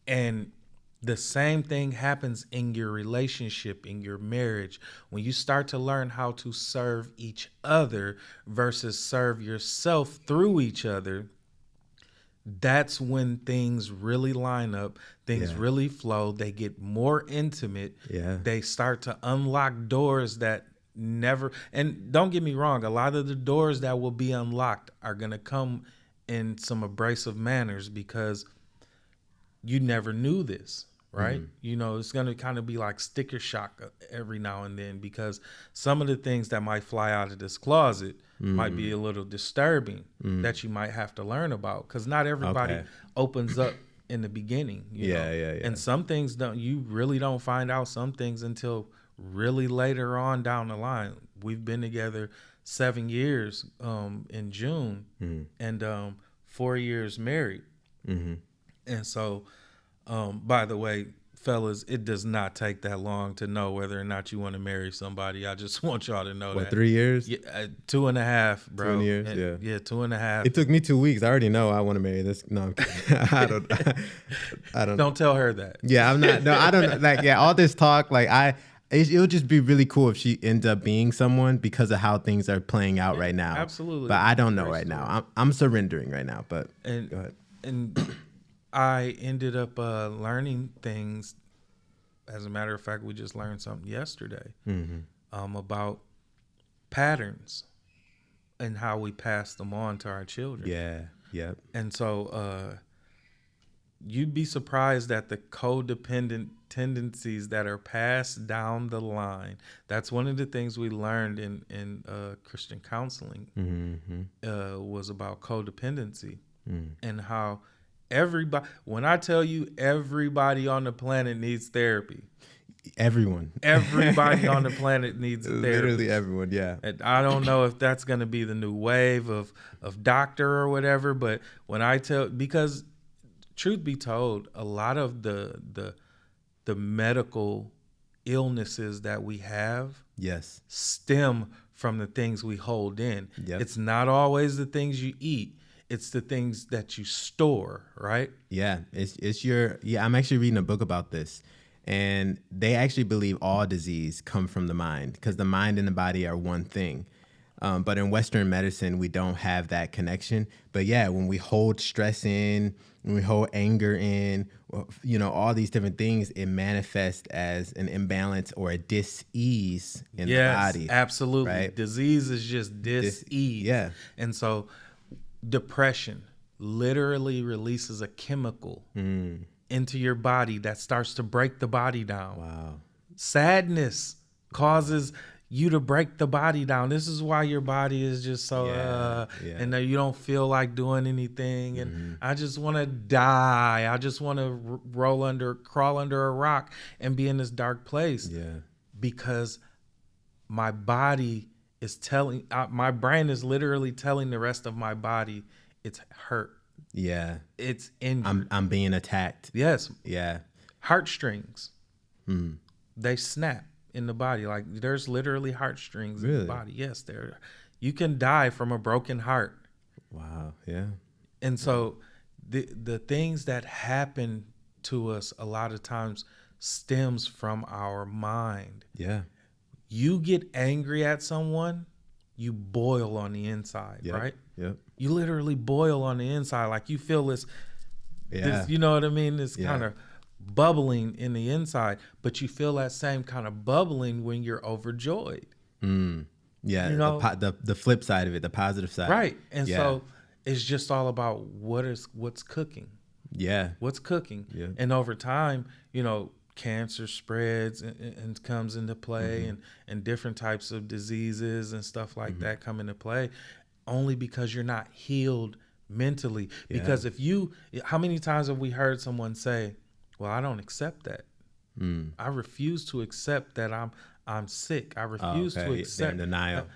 [SPEAKER 1] And the same thing happens in your relationship, in your marriage. When you start to learn how to serve each other versus serve yourself through each other, that's when things really line up. Things really flow. They get more intimate.
[SPEAKER 2] Yeah.
[SPEAKER 1] They start to unlock doors that never, and don't get me wrong, a lot of the doors that will be unlocked are going to come in some abrasive manners because you never knew this, right? You know, it's going to kind of be like sticker shock every now and then, because some of the things that might fly out of this closet might be a little disturbing that you might have to learn about, because not everybody opens up in the beginning. You know? And some things you really don't find out some things until really later on down the line. We've been together 7 years in June, and 4 years married. And so, by the way, fellas, it does not take that long to know whether or not you want to marry somebody. I just want y'all to know that.
[SPEAKER 2] 3 years?
[SPEAKER 1] Yeah, 2.5, bro.
[SPEAKER 2] 2 years,
[SPEAKER 1] and, yeah, 2.5.
[SPEAKER 2] It took me 2 weeks. I already know I want to marry this. No, I'm kidding. I don't.
[SPEAKER 1] Don't tell her that.
[SPEAKER 2] Yeah, I'm not. No, I don't. Like, yeah, all this talk, like, it would just be really cool if she ends up being someone because of how things are playing out right now.
[SPEAKER 1] Absolutely.
[SPEAKER 2] But I don't know right now. I'm surrendering right now. But go ahead.
[SPEAKER 1] And I ended up learning things. As a matter of fact, we just learned something yesterday about patterns and how we pass them on to our children.
[SPEAKER 2] Yeah. Yep.
[SPEAKER 1] And so you'd be surprised at the codependent tendencies that are passed down the line. That's one of the things we learned in Christian counseling was about codependency and how everybody, when I tell you everybody on the planet needs therapy. Everybody on the planet needs therapy.
[SPEAKER 2] Literally everyone, yeah.
[SPEAKER 1] And I don't know if that's going to be the new wave of doctor or whatever, but when I tell, because truth be told, a lot of the medical illnesses that we have stem from the things we hold in. Yep. It's not always the things you eat. It's the things that you store, right?
[SPEAKER 2] Yeah, I'm actually reading a book about this, and they actually believe all disease come from the mind because the mind and the body are one thing. But in Western medicine, we don't have that connection. But yeah, when we hold stress in, when we hold anger in, all these different things, it manifests as an imbalance or a dis-ease in the body.
[SPEAKER 1] Yes, absolutely. Right? Disease is just dis-ease.
[SPEAKER 2] Yeah.
[SPEAKER 1] And so depression literally releases a chemical into your body that starts to break the body down.
[SPEAKER 2] Wow.
[SPEAKER 1] Sadness causes you to break the body down. This is why your body is just so and you don't feel like doing anything, and I just want to die. I just want to crawl under a rock and be in this dark place. Because my body is telling, my brain is literally telling the rest of my body it's hurt.
[SPEAKER 2] Yeah.
[SPEAKER 1] It's injured.
[SPEAKER 2] I'm being attacked.
[SPEAKER 1] Yes.
[SPEAKER 2] Yeah.
[SPEAKER 1] Heartstrings. They snap in the body. Like, there's literally heartstrings in the body. Yes, you can die from a broken heart.
[SPEAKER 2] Wow. Yeah.
[SPEAKER 1] And so the things that happen to us a lot of times stems from our mind.
[SPEAKER 2] Yeah.
[SPEAKER 1] You get angry at someone, you boil on the inside, right?
[SPEAKER 2] Yep.
[SPEAKER 1] You literally boil on the inside. Like, you feel this, you know what I mean? This kind of bubbling in the inside, but you feel that same kind of bubbling when you're overjoyed.
[SPEAKER 2] Yeah, the flip side of it, the positive side.
[SPEAKER 1] Right. And so it's just all about what's cooking.
[SPEAKER 2] Yeah.
[SPEAKER 1] What's cooking. Yeah. And over time, cancer spreads and comes into play, and different types of diseases and stuff like that come into play, only because you're not healed mentally. Because how many times have we heard someone say, well, I don't accept that. I refuse to accept that I'm sick. I refuse to accept.
[SPEAKER 2] They're in denial.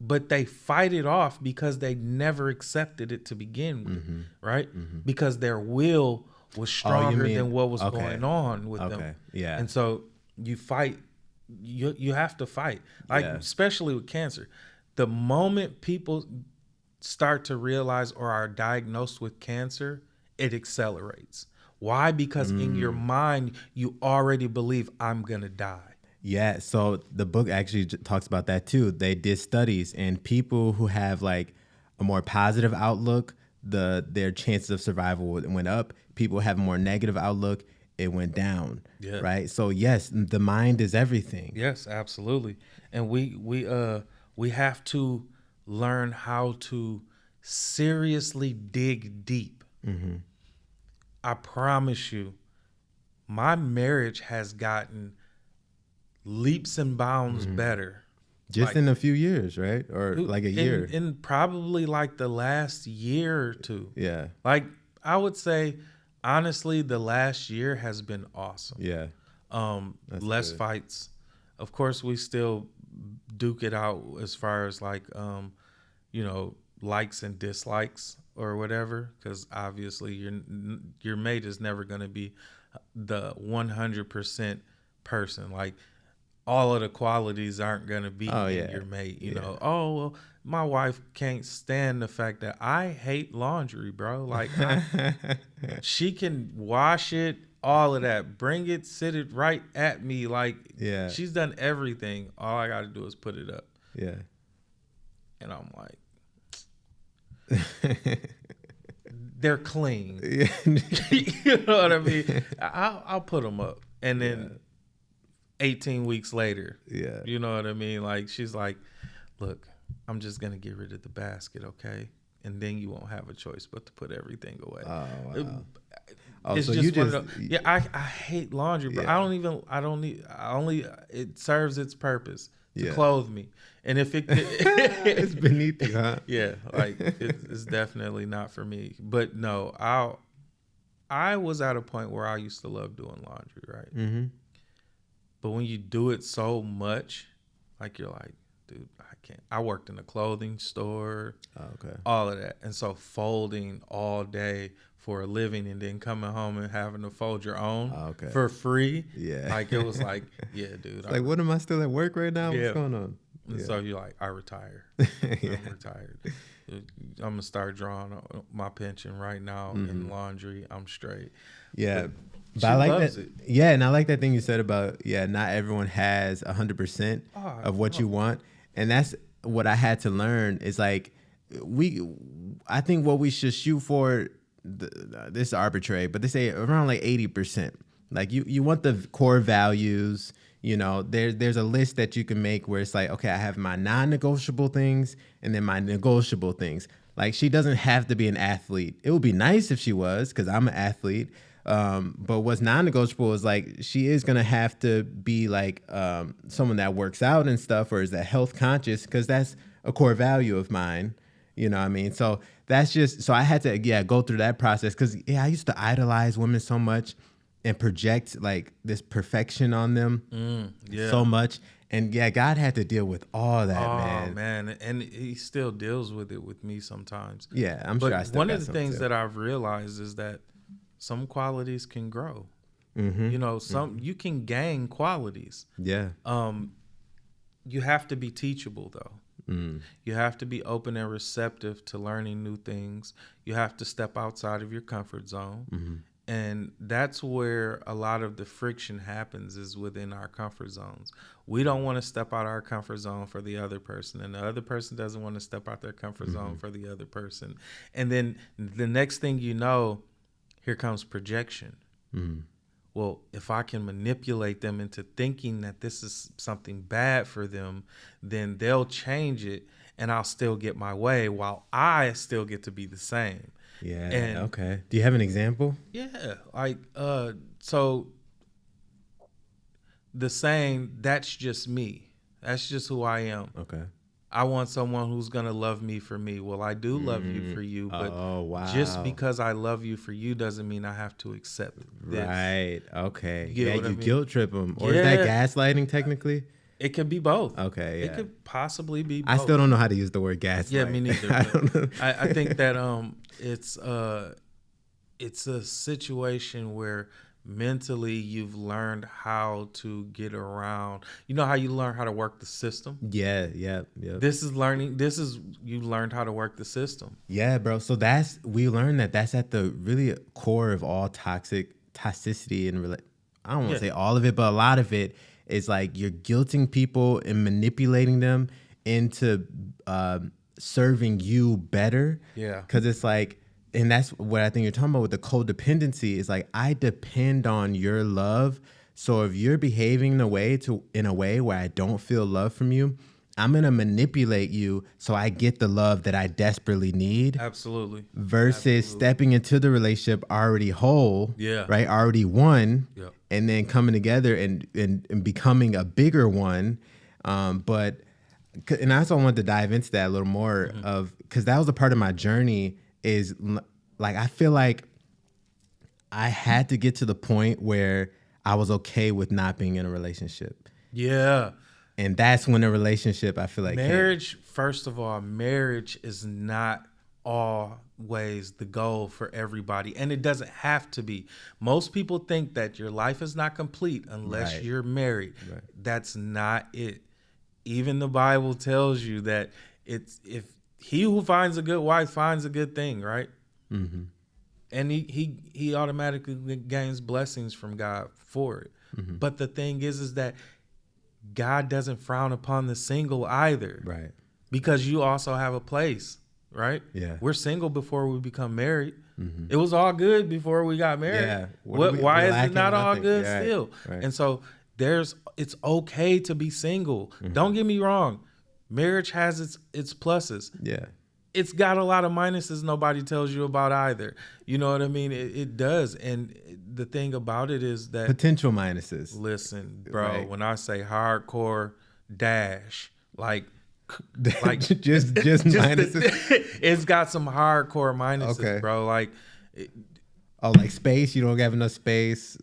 [SPEAKER 1] But they fight it off because they never accepted it to begin with, right? Because their will was stronger than what was going on with them.
[SPEAKER 2] Yeah.
[SPEAKER 1] And so you fight. You have to fight. Like, especially with cancer. The moment people start to realize or are diagnosed with cancer, it accelerates. Why? Because in your mind, you already believe I'm going to die.
[SPEAKER 2] Yeah. So the book actually talks about that too. They did studies, and people who have like a more positive outlook, their chances of survival went up. People have a more negative outlook, it went down. Yeah. Right. So yes, the mind is everything.
[SPEAKER 1] Yes, absolutely. And we have to learn how to seriously dig deep. I promise you, my marriage has gotten leaps and bounds better.
[SPEAKER 2] Just in a few years, right? Or like a year?
[SPEAKER 1] In probably like the last year or two.
[SPEAKER 2] Yeah.
[SPEAKER 1] Like, I would say, honestly, the last year has been awesome.
[SPEAKER 2] Yeah.
[SPEAKER 1] Less fights. Of course, we still duke it out as far as like, likes and dislikes or whatever, because obviously your mate is never going to be the 100% person. Like all of the qualities aren't going to be in your mate. You know, oh, well, my wife can't stand the fact that I hate laundry, bro. Like she can wash it, all of that, bring it, sit it right at me. Like she's done everything. All I got to do is put it up.
[SPEAKER 2] Yeah.
[SPEAKER 1] And I'm like, they're clean. You know what I mean? I'll put them up. And then 18 weeks later, you know what I mean? Like, she's like, look, I'm just going to get rid of the basket, okay? And then you won't have a choice but to put everything away. Oh, wow. It's so just one of those, I hate laundry, but it serves its purpose to clothe me. And if it
[SPEAKER 2] it's beneath you, huh?
[SPEAKER 1] Yeah, like it's definitely not for me. But no, I was at a point where I used to love doing laundry, right? Mm-hmm. But when you do it so much, like you're like, dude, I can't. I worked in a clothing store, all of that, and so folding all day for a living, and then coming home and having to fold your own for free. Yeah, like it was like, yeah, dude.
[SPEAKER 2] Like, what am I still at work right now? What's going on?
[SPEAKER 1] And so you're like, I retire. I'm retired. I'm gonna start drawing my pension right now in laundry. I'm straight.
[SPEAKER 2] Yeah. But I like that. Yeah, and I like that thing you said about not everyone has 100% of what you want, and that's what I had to learn. Is like I think what we should shoot for. This is arbitrary, but they say around like 80%. Like you want the core values. You know, there's a list that you can make where it's like, okay, I have my non-negotiable things and then my negotiable things. Like, she doesn't have to be an athlete. It would be nice if she was, because I'm an athlete. But what's non-negotiable is like, she is going to have to be like someone that works out and stuff, or is that health conscious, because that's a core value of mine. You know what I mean? So that's just, so I had to, go through that process, because I used to idolize women so much and project like this perfection on them so much. And God had to deal with all that, man.
[SPEAKER 1] Oh, man. And he still deals with it with me sometimes.
[SPEAKER 2] Yeah, I'm sure I still
[SPEAKER 1] one of the things that I've realized is that some qualities can grow. Mm-hmm. You know, you can gain qualities.
[SPEAKER 2] Yeah.
[SPEAKER 1] You have to be teachable, though. Mm. You have to be open and receptive to learning new things. You have to step outside of your comfort zone. Mm-hmm. And that's where a lot of the friction happens, is within our comfort zones. We don't want to step out our comfort zone for the other person, and the other person doesn't want to step out their comfort zone for the other person. And then the next thing you know, here comes projection. Mm. Well, if I can manipulate them into thinking that this is something bad for them, then they'll change it and I'll still get my way while I still get to be the same.
[SPEAKER 2] Yeah. And, okay. Do you have an example?
[SPEAKER 1] Yeah. Like, so the saying, that's just me. That's just who I am.
[SPEAKER 2] Okay.
[SPEAKER 1] I want someone who's going to love me for me. Well, I do love you for you, but just because I love you for you doesn't mean I have to accept this.
[SPEAKER 2] Right. Okay. You guilt trip them. Or is that gaslighting technically?
[SPEAKER 1] It could be both.
[SPEAKER 2] Okay, yeah.
[SPEAKER 1] It could possibly be both.
[SPEAKER 2] I still don't know how to use the word gaslight.
[SPEAKER 1] Yeah, me neither. I don't know. I think that it's a situation where mentally you've learned how to get around. You know how you learn how to work the system?
[SPEAKER 2] Yeah.
[SPEAKER 1] You learned how to work the system.
[SPEAKER 2] Yeah, bro. So we learned that's at the really core of all toxicity and I don't want to say all of it, but a lot of it is like you're guilting people and manipulating them into serving you better.
[SPEAKER 1] Yeah.
[SPEAKER 2] Because it's like, and that's what I think you're talking about with the codependency, is like, I depend on your love. So if you're behaving in a way where I don't feel love from you, I'm going to manipulate you so I get the love that I desperately need.
[SPEAKER 1] Absolutely.
[SPEAKER 2] Versus stepping into the relationship already whole, right? Already won, and then coming together and becoming a bigger one. And I also wanted to dive into that a little more because that was a part of my journey, is like, I feel like I had to get to the point where I was okay with not being in a relationship.
[SPEAKER 1] Yeah.
[SPEAKER 2] And that's when a relationship, I feel like,
[SPEAKER 1] marriage, first of all, marriage is not always the goal for everybody, and it doesn't have to be. Most people think that your life is not complete unless you're married. That's not it. Even the Bible tells you that it's if he who finds a good wife finds a good thing, right? And he automatically gains blessings from God for it. But the thing is that God doesn't frown upon the single either,
[SPEAKER 2] right?
[SPEAKER 1] Because you also have a place, right?
[SPEAKER 2] Yeah,
[SPEAKER 1] we're single before we become married. It was all good before we got married.
[SPEAKER 2] Yeah,
[SPEAKER 1] why is it not all good still?
[SPEAKER 2] Right.
[SPEAKER 1] And so it's okay to be single. Don't get me wrong, marriage has its pluses.
[SPEAKER 2] Yeah.
[SPEAKER 1] It's got a lot of minuses nobody tells you about either. You know what I mean? It does. And the thing about it is that
[SPEAKER 2] potential minuses.
[SPEAKER 1] Listen, bro, when I say hardcore dash, like
[SPEAKER 2] just minuses.
[SPEAKER 1] It's got some hardcore minuses, bro. Like
[SPEAKER 2] like space, you don't have enough space.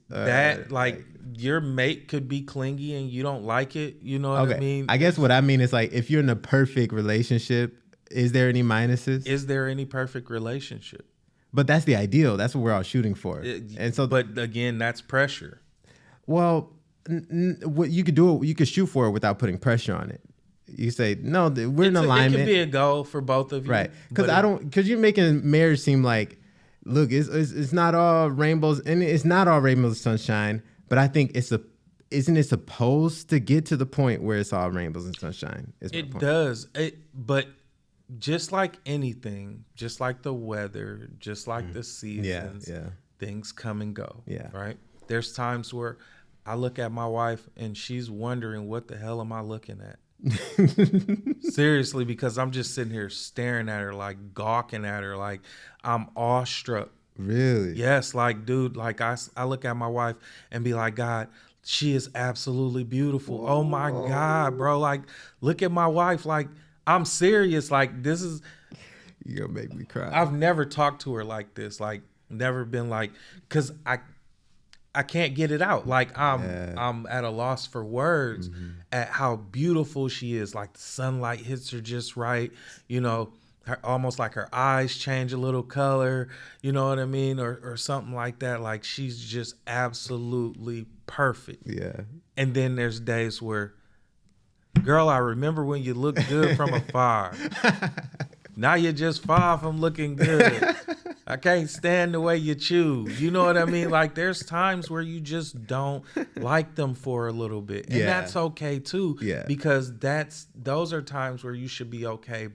[SPEAKER 1] Your mate could be clingy and you don't like it. You know what I mean?
[SPEAKER 2] I guess what I mean is like if you're in a perfect relationship, is there any minuses?
[SPEAKER 1] Is there any perfect relationship?
[SPEAKER 2] But that's the ideal. That's what we're all shooting for.
[SPEAKER 1] But again, that's pressure.
[SPEAKER 2] Well, what you could do, you could shoot for it without putting pressure on it. You say no, we're in alignment.
[SPEAKER 1] It could be a goal for both of you,
[SPEAKER 2] right? Because you're making marriage seem like, look, it's not all rainbows, and it's not all rainbows and sunshine. But I think isn't it supposed to get to the point where it's all rainbows and sunshine?
[SPEAKER 1] It does, but. Just like anything, just like the weather, just like the seasons, things come and go. Yeah. Right. There's times where I look at my wife and she's wondering, what the hell am I looking at? Seriously, because I'm just sitting here staring at her, like gawking at her, like I'm awestruck.
[SPEAKER 2] Really?
[SPEAKER 1] Yes. Like, dude, like I look at my wife and be like, God, she is absolutely beautiful. Whoa. Oh my God, bro. Like, look at my wife. Like, I'm serious. Like, this is...
[SPEAKER 2] You're gonna make me cry.
[SPEAKER 1] I've never talked to her like this. Like, never been like... Because I can't get it out. Like, I'm at a loss for words at how beautiful she is. Like, the sunlight hits her just right. You know, almost like her eyes change a little color. You know what I mean? Or something like that. Like, she's just absolutely perfect.
[SPEAKER 2] Yeah.
[SPEAKER 1] And then there's days where... Girl, I remember when you looked good from afar. Now you're just far from looking good. I can't stand the way you chew. You know what I mean? Like, there's times where you just don't like them for a little bit. And that's okay too. Yeah. Because those are times where you should be okay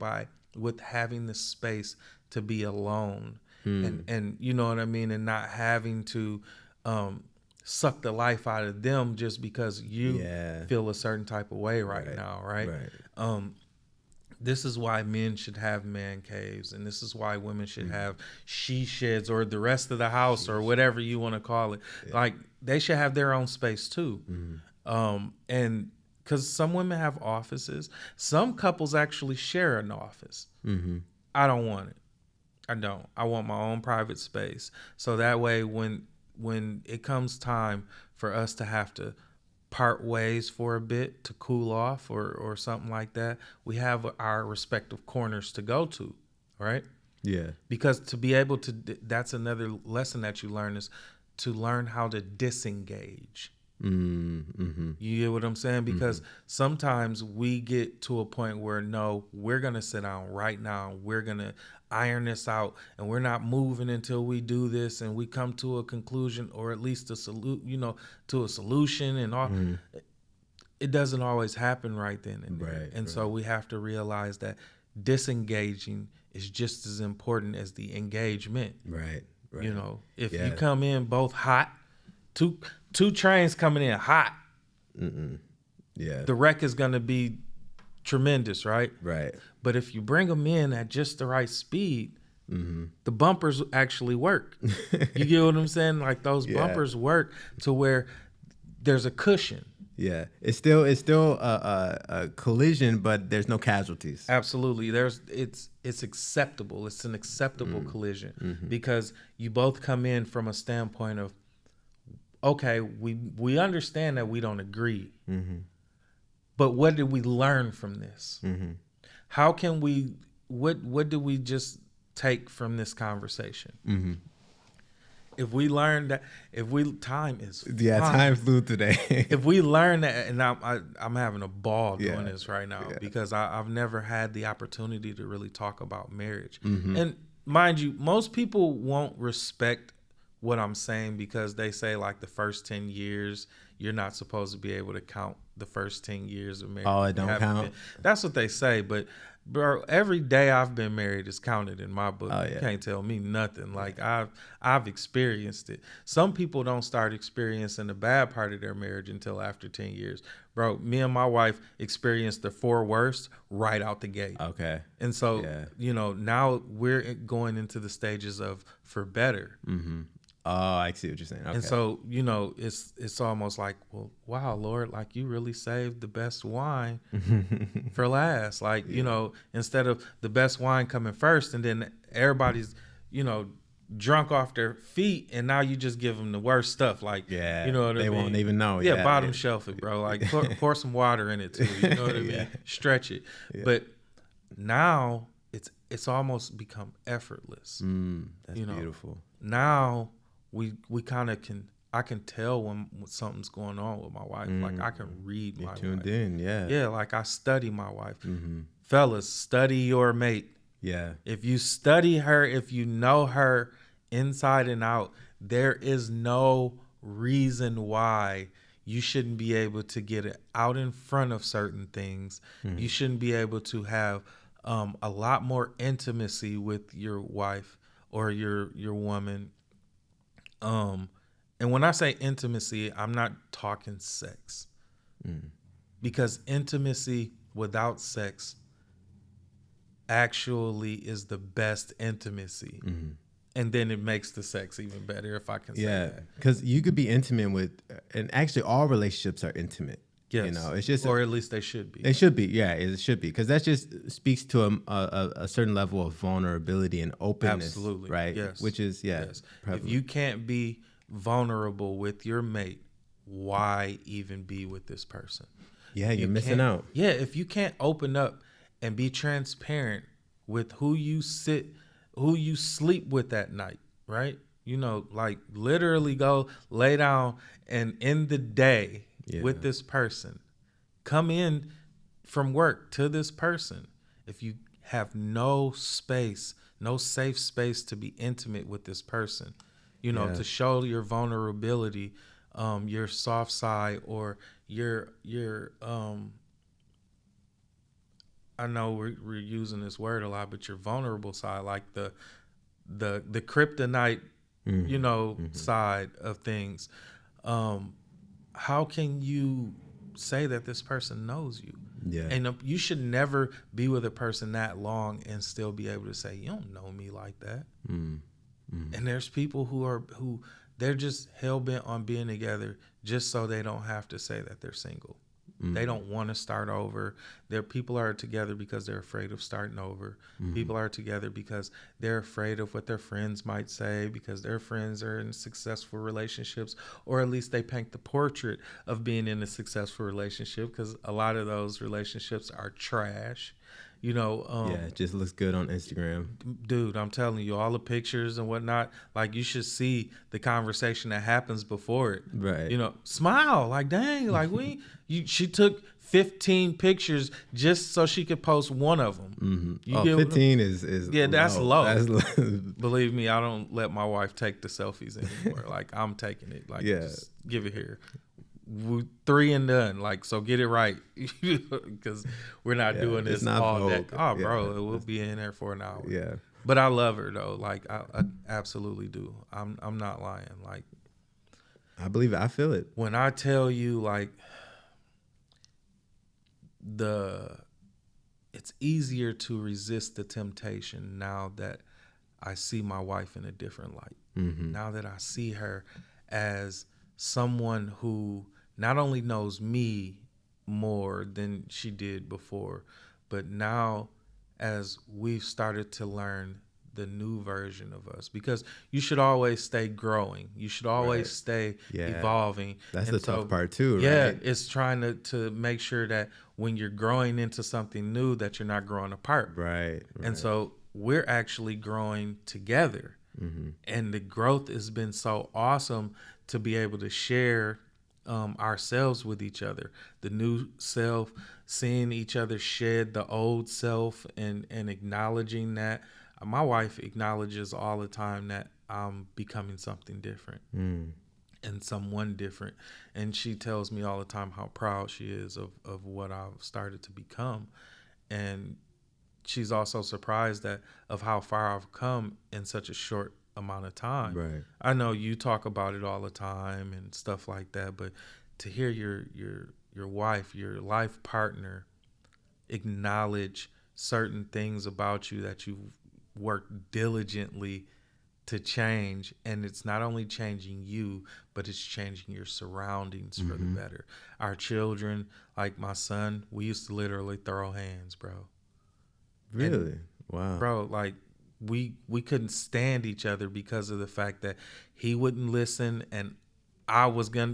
[SPEAKER 1] with having the space to be alone. And you know what I mean? And not having to suck the life out of them just because you feel a certain type of way right now, right? This is why men should have man caves, and this is why women should have she sheds, or the rest of the house, or whatever you want to call it. Like, they should have their own space too. And because some women have offices, some couples actually share an office. I don't want it. I don't. I want my own private space, so that way when it comes time for us to have to part ways for a bit to cool off or something like that, we have our respective corners to go to, right? Yeah. Because to be able to, that's another lesson that you learn, is to learn how to disengage. You get what I'm saying? Because sometimes we get to a point where, no, we're going to sit down right now. We're going to iron this out, and we're not moving until we do this and we come to a conclusion, or at least to a solution and all. It doesn't always happen right then and there. So we have to realize that disengaging is just as important as the engagement. Right. You know, if you come in both hot, two trains coming in hot, the wreck is going to be tremendous, right? Right. But if you bring them in at just the right speed, the bumpers actually work. You get what I'm saying? Like, those bumpers work to where there's a cushion.
[SPEAKER 2] Yeah, it's still a collision, but there's no casualties.
[SPEAKER 1] Absolutely, it's acceptable. It's an acceptable collision because you both come in from a standpoint of, okay, we understand that we don't agree, but what did we learn from this? How can we? What did we just take from this conversation?
[SPEAKER 2] Mm-hmm.
[SPEAKER 1] If we learn that, time is
[SPEAKER 2] time flew today.
[SPEAKER 1] If we learn that, and I'm having a ball doing this right now because I've never had the opportunity to really talk about marriage. Mm-hmm. And mind you, most people won't respect what I'm saying because they say like the first 10 years, you're not supposed to be able to count the first 10 years of marriage.
[SPEAKER 2] Oh, it don't count?
[SPEAKER 1] That's what they say, but bro, every day I've been married is counted in my book. You can't tell me nothing. Like I've experienced it. Some people don't start experiencing the bad part of their marriage until after 10 years. Bro, me and my wife experienced the 4 worst right out the gate.
[SPEAKER 2] Okay.
[SPEAKER 1] And so, now we're going into the stages of for better.
[SPEAKER 2] Mm-hmm. Oh, I see what you're saying. Okay.
[SPEAKER 1] And so, it's almost like, well, wow, Lord, like you really saved the best wine for last. Like, instead of the best wine coming first and then everybody's, drunk off their feet and now you just give them the worst stuff. Like, you know what I mean?
[SPEAKER 2] They won't even know.
[SPEAKER 1] Yeah, bottom shelf it, bro. Like pour some water in it too. You know what I mean? Stretch it. Yeah. But now it's almost become effortless.
[SPEAKER 2] That's beautiful.
[SPEAKER 1] Now we kind of I can tell when something's going on with my wife. Like I can read my wife.
[SPEAKER 2] You're tuned in,
[SPEAKER 1] Yeah, like I study my wife. Mm-hmm. Fellas, study your mate.
[SPEAKER 2] Yeah.
[SPEAKER 1] If you study her, if you know her inside and out, there is no reason why you shouldn't be able to get it out in front of certain things. Mm-hmm. You shouldn't be able to have a lot more intimacy with your wife or your woman. And when I say intimacy, I'm not talking sex. Because intimacy without sex actually is the best intimacy. Mm-hmm. And then it makes the sex even better, if I can say that.
[SPEAKER 2] Yeah, because you could be intimate with, and actually all relationships are intimate.
[SPEAKER 1] Yes.
[SPEAKER 2] It's just,
[SPEAKER 1] or at least they should be.
[SPEAKER 2] They should be, yeah, it should be. Because that just speaks to a certain level of vulnerability and openness.
[SPEAKER 1] Absolutely.
[SPEAKER 2] Right?
[SPEAKER 1] Yes.
[SPEAKER 2] Which is,
[SPEAKER 1] Yes. If you can't be vulnerable with your mate, why even be with this person?
[SPEAKER 2] Yeah, you're missing out.
[SPEAKER 1] Yeah, if you can't open up and be transparent with who you sleep with that night, right? Like literally go lay down and end the day with this person. Come in from work to this person. If you have no space, no safe space to be intimate with this person, to show your vulnerability, your soft side, or your I know we're using this word a lot, but your vulnerable side, like the kryptonite, side of things. How can you say that this person knows you? Yeah. And you should never be with a person that long and still be able to say, you don't know me like that. And there's people who they're just hell bent on being together just so they don't have to say that they're single. They don't want to start over. People are together because they're afraid of starting over. People are together because they're afraid of what their friends might say, because their friends are in successful relationships, or at least they paint the portrait of being in a successful relationship, because a lot of those relationships are trash.
[SPEAKER 2] It just looks good on Instagram.
[SPEAKER 1] Dude, I'm telling you, all the pictures and whatnot, like you should see the conversation that happens before it.
[SPEAKER 2] Right.
[SPEAKER 1] Smile, like, dang, like she took 15 pictures just so she could post one of them.
[SPEAKER 2] Mm-hmm. 15 is
[SPEAKER 1] yeah, that's low. That's low. Believe me, I don't let my wife take the selfies anymore. Like, I'm taking it. Like, just give it here. 3 and done, like, so get it right, because we're not doing this all day. Oh, bro, we'll be in there for an hour.
[SPEAKER 2] Yeah,
[SPEAKER 1] but I love her though. Like, I absolutely do. I'm not lying. Like,
[SPEAKER 2] I believe it. I feel it
[SPEAKER 1] when I tell you, like, it's easier to resist the temptation now that I see my wife in a different light. Mm-hmm. Now that I see her as someone who not only knows me more than she did before, but now as we've started to learn the new version of us, because you should always stay growing. You should always stay evolving.
[SPEAKER 2] That's the tough part too, right?
[SPEAKER 1] Yeah, it's trying to make sure that when you're growing into something new that you're not growing apart.
[SPEAKER 2] Right.
[SPEAKER 1] And so we're actually growing together. Mm-hmm. And the growth has been so awesome to be able to share ourselves with each other. The new self, seeing each other shed the old self, and acknowledging that. My wife acknowledges all the time that I'm becoming something different. And someone different. And she tells me all the time how proud she is of what I've started to become. And she's also surprised of how far I've come in such a short amount of time.
[SPEAKER 2] Right.
[SPEAKER 1] I know you talk about it all the time and stuff like that, but to hear your wife, your life partner, acknowledge certain things about you that you've worked diligently to change, and it's not only changing you, but it's changing your surroundings for the better. Our children, like my son, we used to literally throw hands, bro.
[SPEAKER 2] Really?
[SPEAKER 1] And,
[SPEAKER 2] wow.
[SPEAKER 1] Bro, like we couldn't stand each other because of the fact that he wouldn't listen, and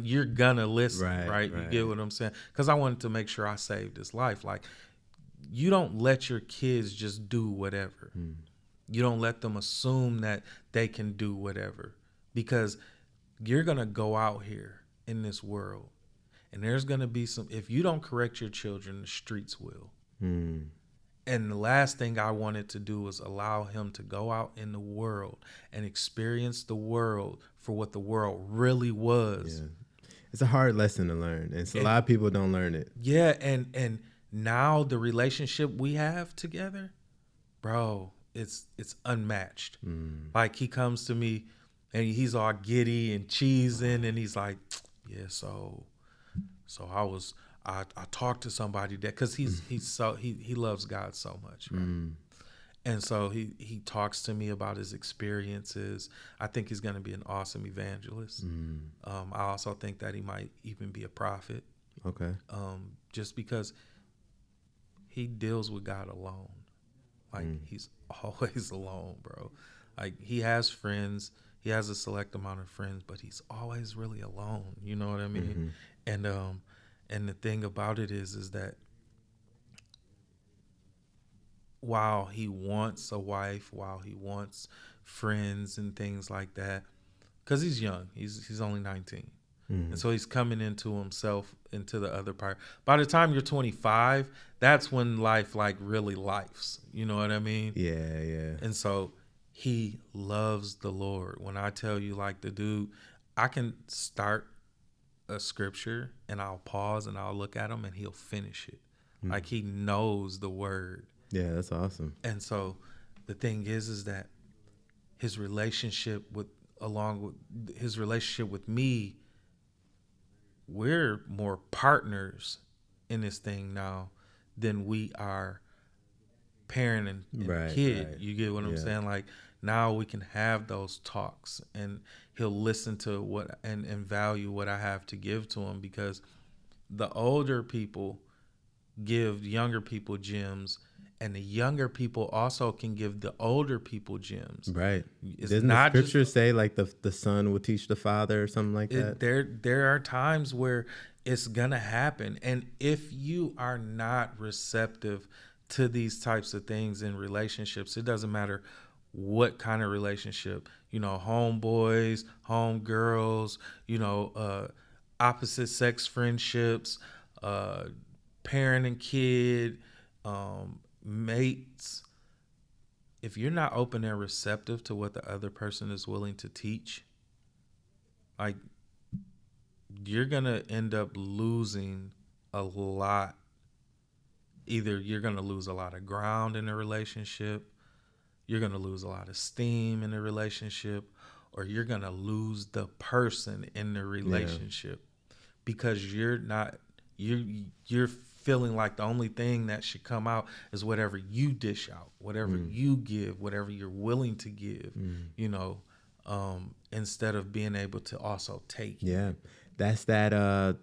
[SPEAKER 1] you're gonna listen, right? You get what I'm saying? Because I wanted to make sure I saved his life. Like, you don't let your kids just do whatever. You don't let them assume that they can do whatever, because you're going to go out here in this world, and there's going to be if you don't correct your children, the streets will. And the last thing I wanted to do was allow him to go out in the world and experience the world for what the world really was.
[SPEAKER 2] Yeah. It's a hard lesson to learn, and a lot of people don't learn it.
[SPEAKER 1] Yeah, and now the relationship we have together, bro, it's unmatched. Like, he comes to me and he's all giddy and cheesing, and he's like, yeah, so I talked to somebody that, because he loves God so much, right? And so he talks to me about his experiences. I think he's going to be an awesome evangelist. I also think that he might even be a prophet.
[SPEAKER 2] Okay.
[SPEAKER 1] Just because he deals with God alone. Like, he's always alone, bro. Like, he has friends. He has a select amount of friends, but he's always really alone. You know what I mean? And the thing about it is that while he wants a wife, while he wants friends and things like that, because he's young, he's only 19. And so he's coming into himself, into the other part. By the time you're 25, that's when life, like, really lifes. You know what I mean?
[SPEAKER 2] Yeah, yeah.
[SPEAKER 1] And so he loves the Lord. When I tell you, like, the dude, I can start a scripture and I'll pause and I'll look at him and he'll finish it. Like, he knows the word.
[SPEAKER 2] Yeah, that's awesome.
[SPEAKER 1] And so the thing is that his relationship with me, we're more partners in this thing now than we are parent and kid. Right. You get what I'm saying? Like, now we can have those talks, and he'll listen to what and value what I have to give to him, because the older people give younger people gems, and the younger people also can give the older people gems.
[SPEAKER 2] Right. Doesn't the scripture say, like, the son will teach the father or something like that?
[SPEAKER 1] There are times where it's gonna happen, and if you are not receptive to these types of things in relationships, it doesn't matter what kind of relationship, homeboys, homegirls, opposite sex friendships, parent and kid, mates. If you're not open and receptive to what the other person is willing to teach, like, you're gonna end up losing a lot. Either you're gonna lose a lot of ground in a relationship, you're gonna lose a lot of steam in a relationship, or you're gonna lose the person in the relationship, because you're feeling like the only thing that should come out is whatever you dish out, whatever you give, whatever you're willing to give, instead of being able to also take.
[SPEAKER 2] Yeah, that's that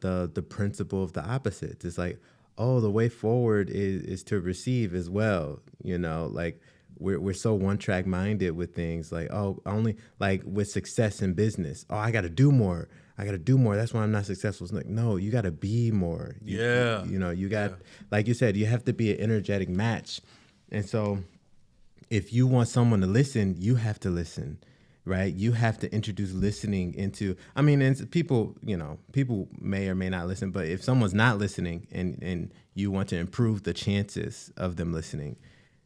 [SPEAKER 2] the principle of the opposites. It's like, oh, the way forward is to receive as well. Like, we're so one track minded with things, like, oh, only, like, with success in business. Oh, I got to do more. That's why I'm not successful. It's like, no, you got to be more. You got, like you said, you have to be an energetic match. And so if you want someone to listen, you have to listen, right? You have to introduce listening into, I mean, and people, people may or may not listen, but if someone's not listening and you want to improve the chances of them listening,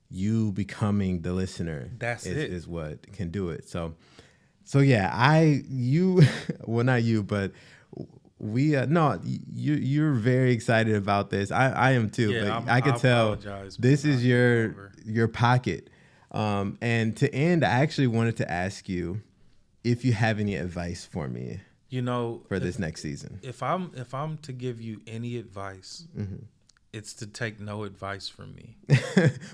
[SPEAKER 2] you becoming the listener is what can do it. So yeah, well, not you, but we, no, you're very excited about this. I am too, but I could tell this is your pocket. And to end, I actually wanted to ask you if you have any advice for me, for this next season.
[SPEAKER 1] If I'm to give you any advice, it's to take no advice from me.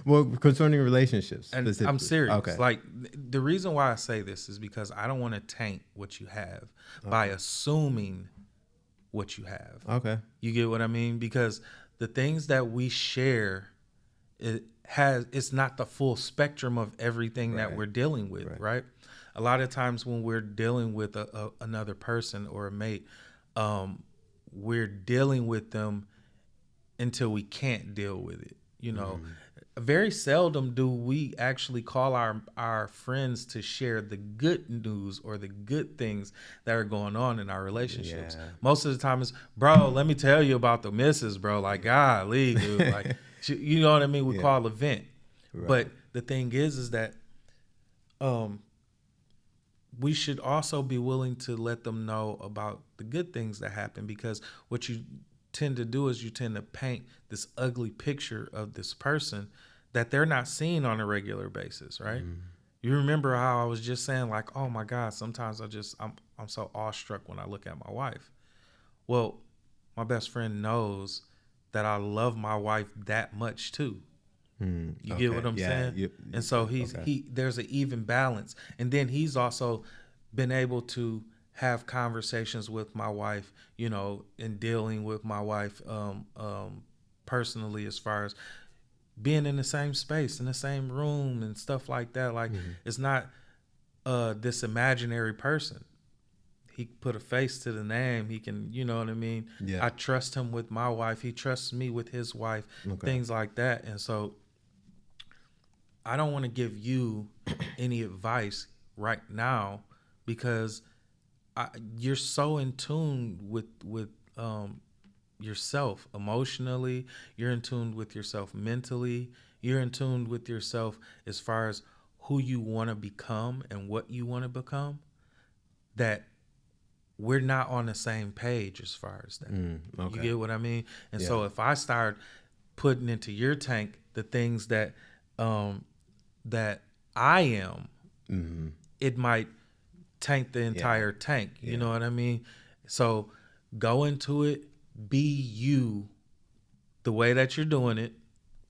[SPEAKER 2] Well, concerning relationships.
[SPEAKER 1] And I'm serious. Okay. Like, the reason why I say this is because I don't want to taint what you have by assuming what you have. Okay. You get what I mean? Because the things that we share, it's not the full spectrum of everything that we're dealing with, right? A lot of times when we're dealing with another person or a mate, we're dealing with them until we can't deal with it. Very seldom do we actually call our friends to share the good news or the good things that are going on in our relationships. Yeah. Most of the time it's, bro, let me tell you about the missus, bro. Like, golly, dude. Like, you know what I mean? We call a vent. Right. But the thing is that we should also be willing to let them know about the good things that happen, because what you tend to do is you tend to paint this ugly picture of this person that they're not seeing on a regular basis, right? You remember how I was just saying, like, oh my God, sometimes I'm so awestruck when I look at my wife. Well, my best friend knows that I love my wife that much too. You get what I'm saying? And so there's an even balance. And then he's also been able to have conversations with my wife, in dealing with my wife personally, as far as being in the same space, in the same room and stuff like that. Like, it's not this imaginary person. He put a face to the name. He can, you know what I mean? Yeah. I trust him with my wife. He trusts me with his wife, things like that. And so I don't want to give you any advice right now, because you're so in tune with yourself emotionally. You're in tune with yourself mentally. You're in tune with yourself as far as who you want to become and what you want to become, that we're not on the same page as far as that. You get what I mean? And so if I start putting into your tank the things that that I am, it might tank the entire tank. You know what I mean? So go into it, be you the way that you're doing it,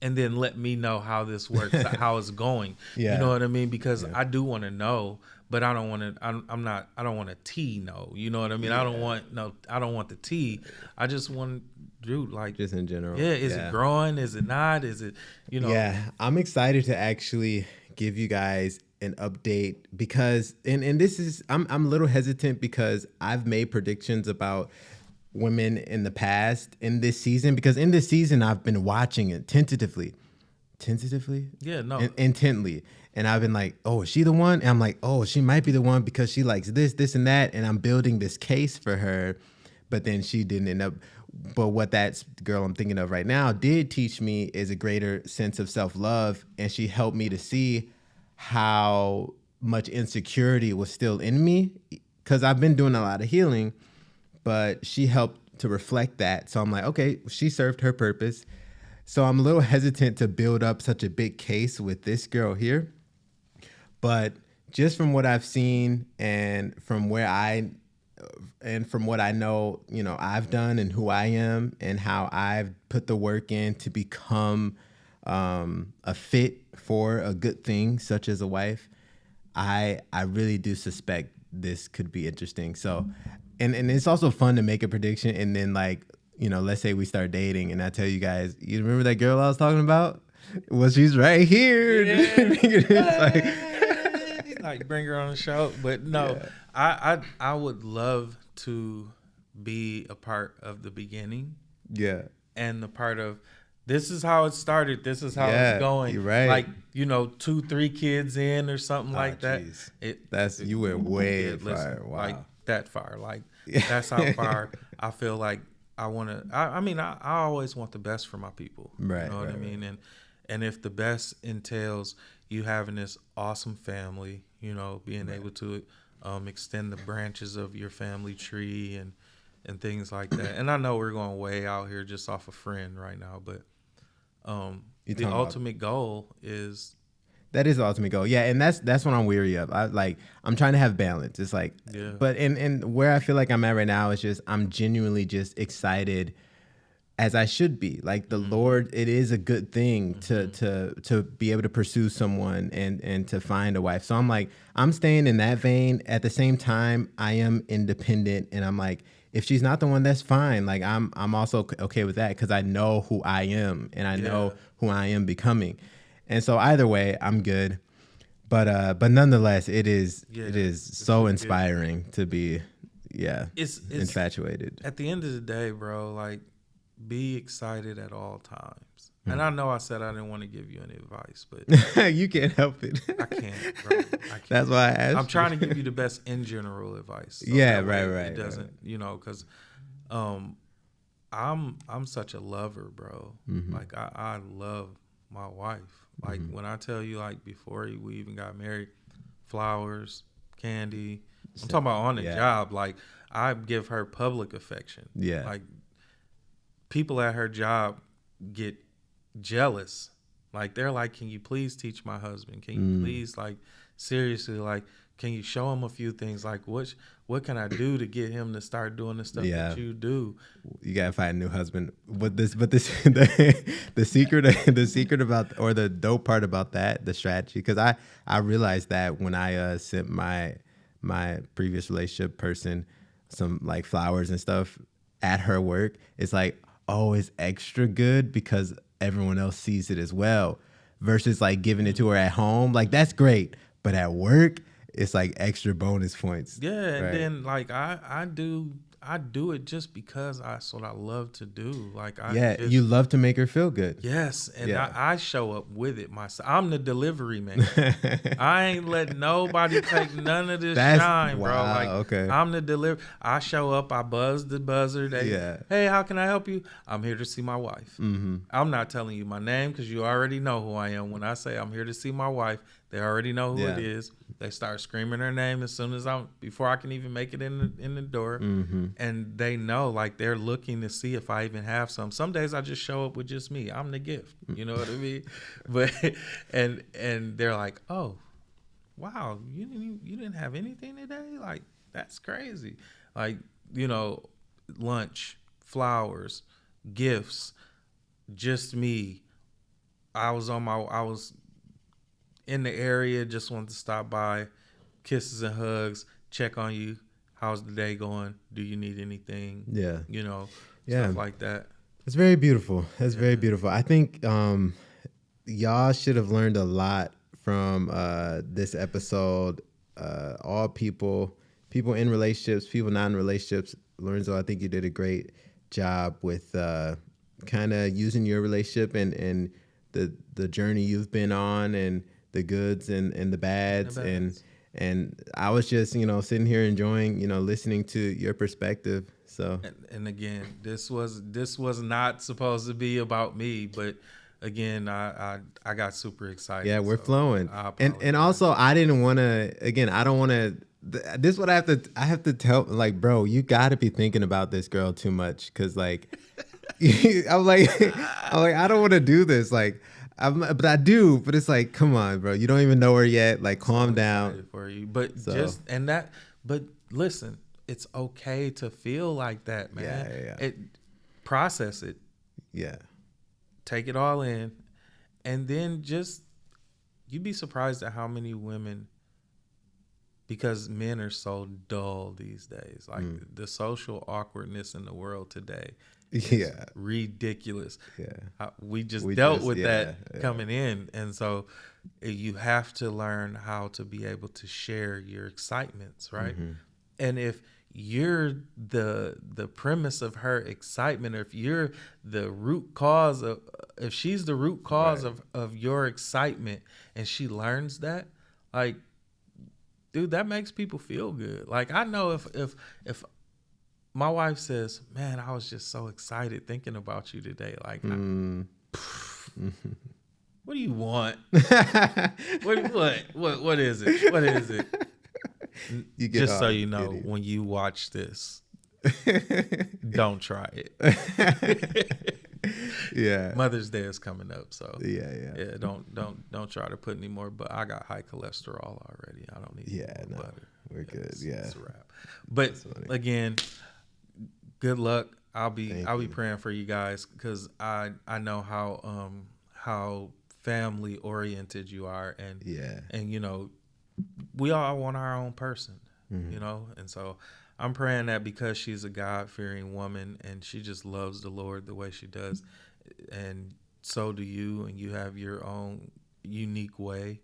[SPEAKER 1] and then let me know how this works, how it's going. You know what I mean? Because I do want to know, but I don't want to. I don't want a T. No, you know what I mean. I don't want the T. I just want, dude, like, just in general. Yeah, is it growing? Is it not? Is it,
[SPEAKER 2] Yeah, I'm excited to actually give you guys an update, because and this is, I'm a little hesitant because I've made predictions about women in the past in this season, because in this season I've been watching it tentatively, intently, and I've been like, oh, is she the one? And I'm like, oh, she might be the one because she likes this and that, and I'm building this case for her, but then she didn't end up. But what that girl I'm thinking of right now did teach me is a greater sense of self-love, and she helped me to see how much insecurity was still in me, because I've been doing a lot of healing, but she helped to reflect that. So I'm like, okay, she served her purpose. So I'm a little hesitant to build up such a big case with this girl here. But just from what I've seen and from what I know, I've done and who I am and how I've put the work in to become a fit for a good thing such as a wife, I really do suspect this could be interesting. So, and it's also fun to make a prediction and then, like, let's say we start dating and I tell you guys, you remember that girl I was talking about? Well, she's right here.
[SPEAKER 1] It's like bring her on the show. But no, I would love to be a part of the beginning. Yeah. And the part of this is how it started. This is how it's going.
[SPEAKER 2] You're right.
[SPEAKER 1] Like, 2-3 kids in or something like that.
[SPEAKER 2] You went way far. Wow.
[SPEAKER 1] Like that far. Like that's how far I feel like I want to. I mean, I always want the best for my people.
[SPEAKER 2] Right.
[SPEAKER 1] You know what I mean? And if the best entails you having this awesome family, being able to extend the branches of your family tree and things like that. And I know we're going way out here just off a friend right now, but the ultimate goal is.
[SPEAKER 2] That is the ultimate goal. Yeah, and that's what I'm weary of. I'm trying to have balance. It's like, but and where I feel like I'm at right now is just I'm genuinely just excited, as I should be. Like the Lord, it is a good thing to be able to pursue someone and to find a wife. So I'm staying in that vein. At the same time, I am independent, and I'm like, if she's not the one, that's fine. Like I'm also okay with that because I know who I am and I know who I am becoming. And so either way, I'm good. But nonetheless, it is so inspiring to be it's infatuated.
[SPEAKER 1] At the end of the day, bro, like be excited at all times. And I know I said I didn't want to give you any advice, but
[SPEAKER 2] you can't help it.
[SPEAKER 1] I can't, bro. I can't.
[SPEAKER 2] That's why I asked.
[SPEAKER 1] I'm trying to give you the best in general advice. So
[SPEAKER 2] right.
[SPEAKER 1] It doesn't, because I'm such a lover, bro. Mm-hmm. Like I love my wife. Like when I tell you, like before we even got married, flowers, candy. I'm talking about on the job. Like I give her public affection.
[SPEAKER 2] Yeah.
[SPEAKER 1] Like people at her job get jealous. Like they're like, can you please teach my husband? Can you please, like, seriously, like, can you show him a few things? Like what can I do to get him to start doing the stuff that you do?
[SPEAKER 2] You gotta find a new husband. The secret about, or the dope part about that, the strategy, because I realized that when I sent my previous relationship person some like flowers and stuff at her work, it's like, oh, it's extra good because everyone else sees it as well, versus like giving it to her at home. Like that's great, but at work it's like extra bonus points.
[SPEAKER 1] Yeah, and then like I do it just because that's what I love to do. Like
[SPEAKER 2] you love to make her feel good.
[SPEAKER 1] Yes, and I show up with it myself. I'm the delivery man. I ain't let nobody take none of this shine, bro. Like
[SPEAKER 2] okay.
[SPEAKER 1] I'm the delivery. I show up, I buzz the buzzer. Hey, how can I help you? I'm here to see my wife. Mm-hmm. I'm not telling you my name because you already know who I am. When I say I'm here to see my wife, they already know who it is. They start screaming her name as soon as before I can even make it in the door. Mm-hmm. And they know, like, they're looking to see if I even have some. Some days I just show up with just me. I'm the gift. You know what I mean? But and they're like, oh, wow, you didn't have anything today? Like, that's crazy. Like, lunch, flowers, gifts, just me. I was in the area, just wanted to stop by, kisses and hugs, check on you. How's the day going? Do you need anything?
[SPEAKER 2] Yeah.
[SPEAKER 1] Stuff like that.
[SPEAKER 2] It's very beautiful. That's very beautiful. I think y'all should have learned a lot from this episode. All people in relationships, people not in relationships. Lorenzo, I think you did a great job with kind of using your relationship and the journey you've been on, and the goods and the bads. And I was just, sitting here enjoying, listening to your perspective. So
[SPEAKER 1] and again, this was not supposed to be about me, but again, I got super excited.
[SPEAKER 2] Yeah, we're flowing. And also I didn't want to, again, I don't want to, this is what I have to tell, like, bro, you got to be thinking about this girl too much. Cause like, I'm like, I don't want to do this. Like, but I do, but it's like, come on, bro. You don't even know her yet. Like, calm down.
[SPEAKER 1] For you. But but listen, it's okay to feel like that, man.
[SPEAKER 2] Yeah.
[SPEAKER 1] Process it.
[SPEAKER 2] Yeah.
[SPEAKER 1] Take it all in. And then you'd be surprised at how many women, because men are so dull these days. Like the social awkwardness in the world today.
[SPEAKER 2] Yeah,
[SPEAKER 1] ridiculous.
[SPEAKER 2] Yeah,
[SPEAKER 1] we dealt with that coming in, and so you have to learn how to be able to share your excitements, right? Mm-hmm. And if you're the premise of her excitement, or if you're the root cause of, if she's the root cause of your excitement, and she learns that, like, dude, that makes people feel good. Like, I know if my wife says, "Man, I was just so excited thinking about you today," like, what do you want? What is it? What is it? Just so you know, when you watch this, don't try it.
[SPEAKER 2] Yeah.
[SPEAKER 1] Mother's Day is coming up, so
[SPEAKER 2] yeah.
[SPEAKER 1] Don't try to put any more. But I got high cholesterol already. I don't need butter.
[SPEAKER 2] We're good.
[SPEAKER 1] It's a wrap. But again, good luck. I'll be praying for you guys, because I know how family oriented you are, and you know, we all want our own person, you know, and so I'm praying that because she's a God-fearing woman and she just loves the Lord the way she does, and so do you, and you have your own unique way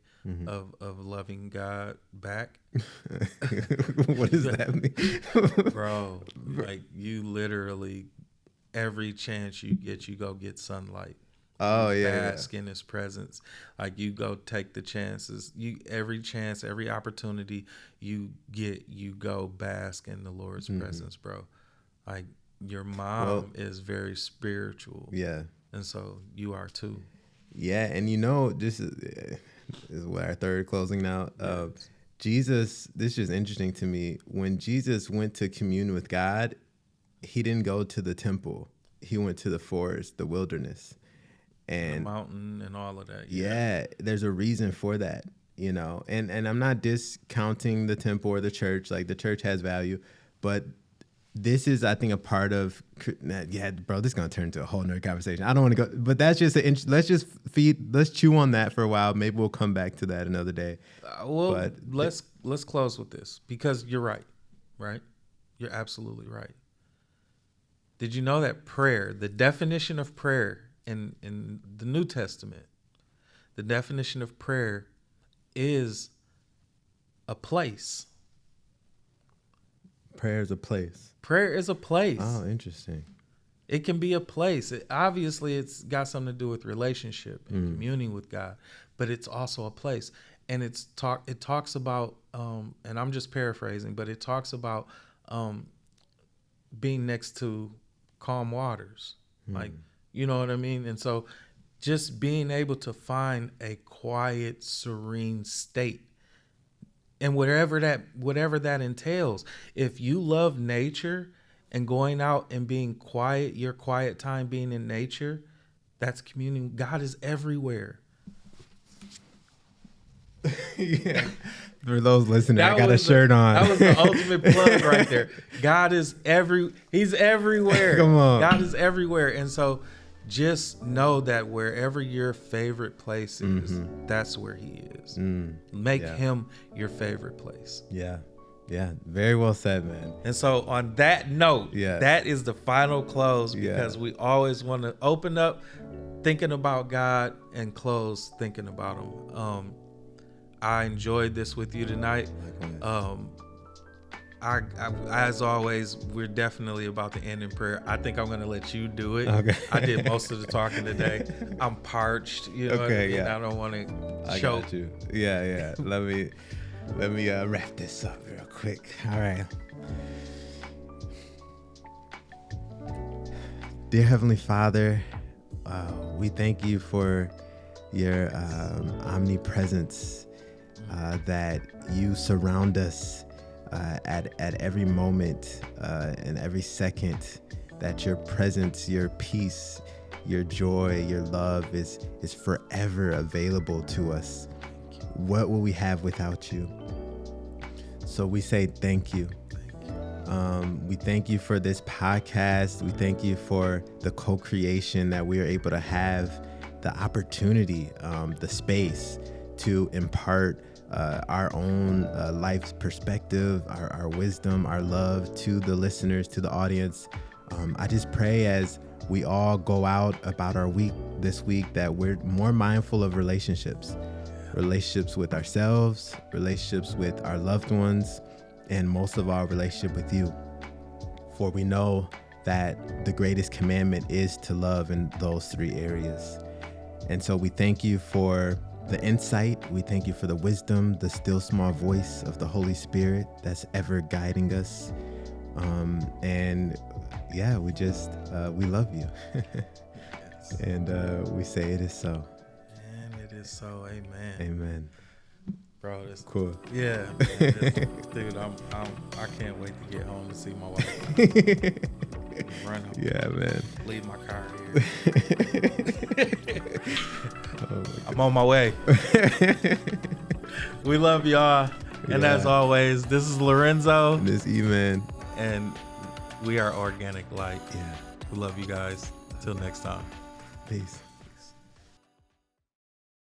[SPEAKER 1] of loving God back.
[SPEAKER 2] What does that mean?
[SPEAKER 1] Bro, like, you literally, every chance you get, you go get sunlight.
[SPEAKER 2] Oh, yeah.
[SPEAKER 1] Bask in his presence. Like, you go take the chances. Every chance, every opportunity you get, you go bask in the Lord's presence, bro. Like, your mom is very spiritual.
[SPEAKER 2] Yeah.
[SPEAKER 1] And so you are too.
[SPEAKER 2] Yeah. And you know, this is what our third closing now. Jesus, this is just interesting to me. When Jesus went to commune with God, he didn't go to the temple. He went to the forest, the wilderness. And
[SPEAKER 1] the mountain and all of that.
[SPEAKER 2] Yeah, there's a reason for that, you know. And I'm not discounting the temple or the church. Like, the church has value, but this is, I think, a part of. Yeah, bro, this is gonna turn into a whole nother conversation. I don't want to go, but that's just let's chew on that for a while. Maybe we'll come back to that another day.
[SPEAKER 1] But let's close with this, because you're right. You're absolutely right. Did you know that prayer, the definition of prayer in the New Testament, the definition of prayer is a place.
[SPEAKER 2] Prayer is a place.
[SPEAKER 1] Prayer is a place.
[SPEAKER 2] Oh, interesting.
[SPEAKER 1] It can be a place. Obviously, it's got something to do with relationship and communing with God, but it's also a place. And it talks about, and I'm just paraphrasing, but it talks about being next to calm waters. Like, you know what I mean? And so just being able to find a quiet, serene state, and whatever that entails. If you love nature and going out and being quiet, your quiet time being in nature, that's communing. God is everywhere.
[SPEAKER 2] Yeah. For those listening, I got a shirt on.
[SPEAKER 1] That was the ultimate plug right there. God is He's everywhere.
[SPEAKER 2] Come on.
[SPEAKER 1] God is everywhere. And so just know that wherever your favorite place is, that's where he is. Make him your favorite place.
[SPEAKER 2] Yeah. Yeah. Very well said, man.
[SPEAKER 1] And so on that note, that is the final close, because we always want to open up thinking about God and close thinking about him. I enjoyed this with you tonight. I as always, we're definitely about to end in prayer. I think I'm going to let you do it. Okay. I did most of the talking today. I'm parched, you know. Okay, I don't want to choke.
[SPEAKER 2] Got you. Yeah. Let me wrap this up real quick. All right. Dear Heavenly Father, we thank you for your omnipresence, that you surround us at every moment and every second, that your presence, your peace, your joy, your love is forever available to us. What will we have without you? So we say thank you. We thank you for this podcast. We thank you for the co-creation that we are able to have, the opportunity, the space to impart our own life's perspective, our wisdom, our love to the listeners, to the audience. I just pray as we all go out about our week this week that we're more mindful of relationships with ourselves, relationships with our loved ones, and most of all, relationship with you. For we know that the greatest commandment is to love in those three areas. And so we thank you for the insight. We thank you for the wisdom, the still small voice of the Holy Spirit that's ever guiding us. And yeah, we just, we love you. Yes. And we say it is so.
[SPEAKER 1] And it is so. Amen.
[SPEAKER 2] Amen.
[SPEAKER 1] Bro, that's
[SPEAKER 2] cool.
[SPEAKER 1] Yeah, man, dude, I can't wait to get home to see my wife. Run home.
[SPEAKER 2] Yeah, man.
[SPEAKER 1] Leave my car here. I'm on my way. We love y'all. And as always, this is Lorenzo.
[SPEAKER 2] This E-Man.
[SPEAKER 1] And we are Organic Light.
[SPEAKER 2] Yeah.
[SPEAKER 1] We love you guys. Until next time.
[SPEAKER 2] Peace.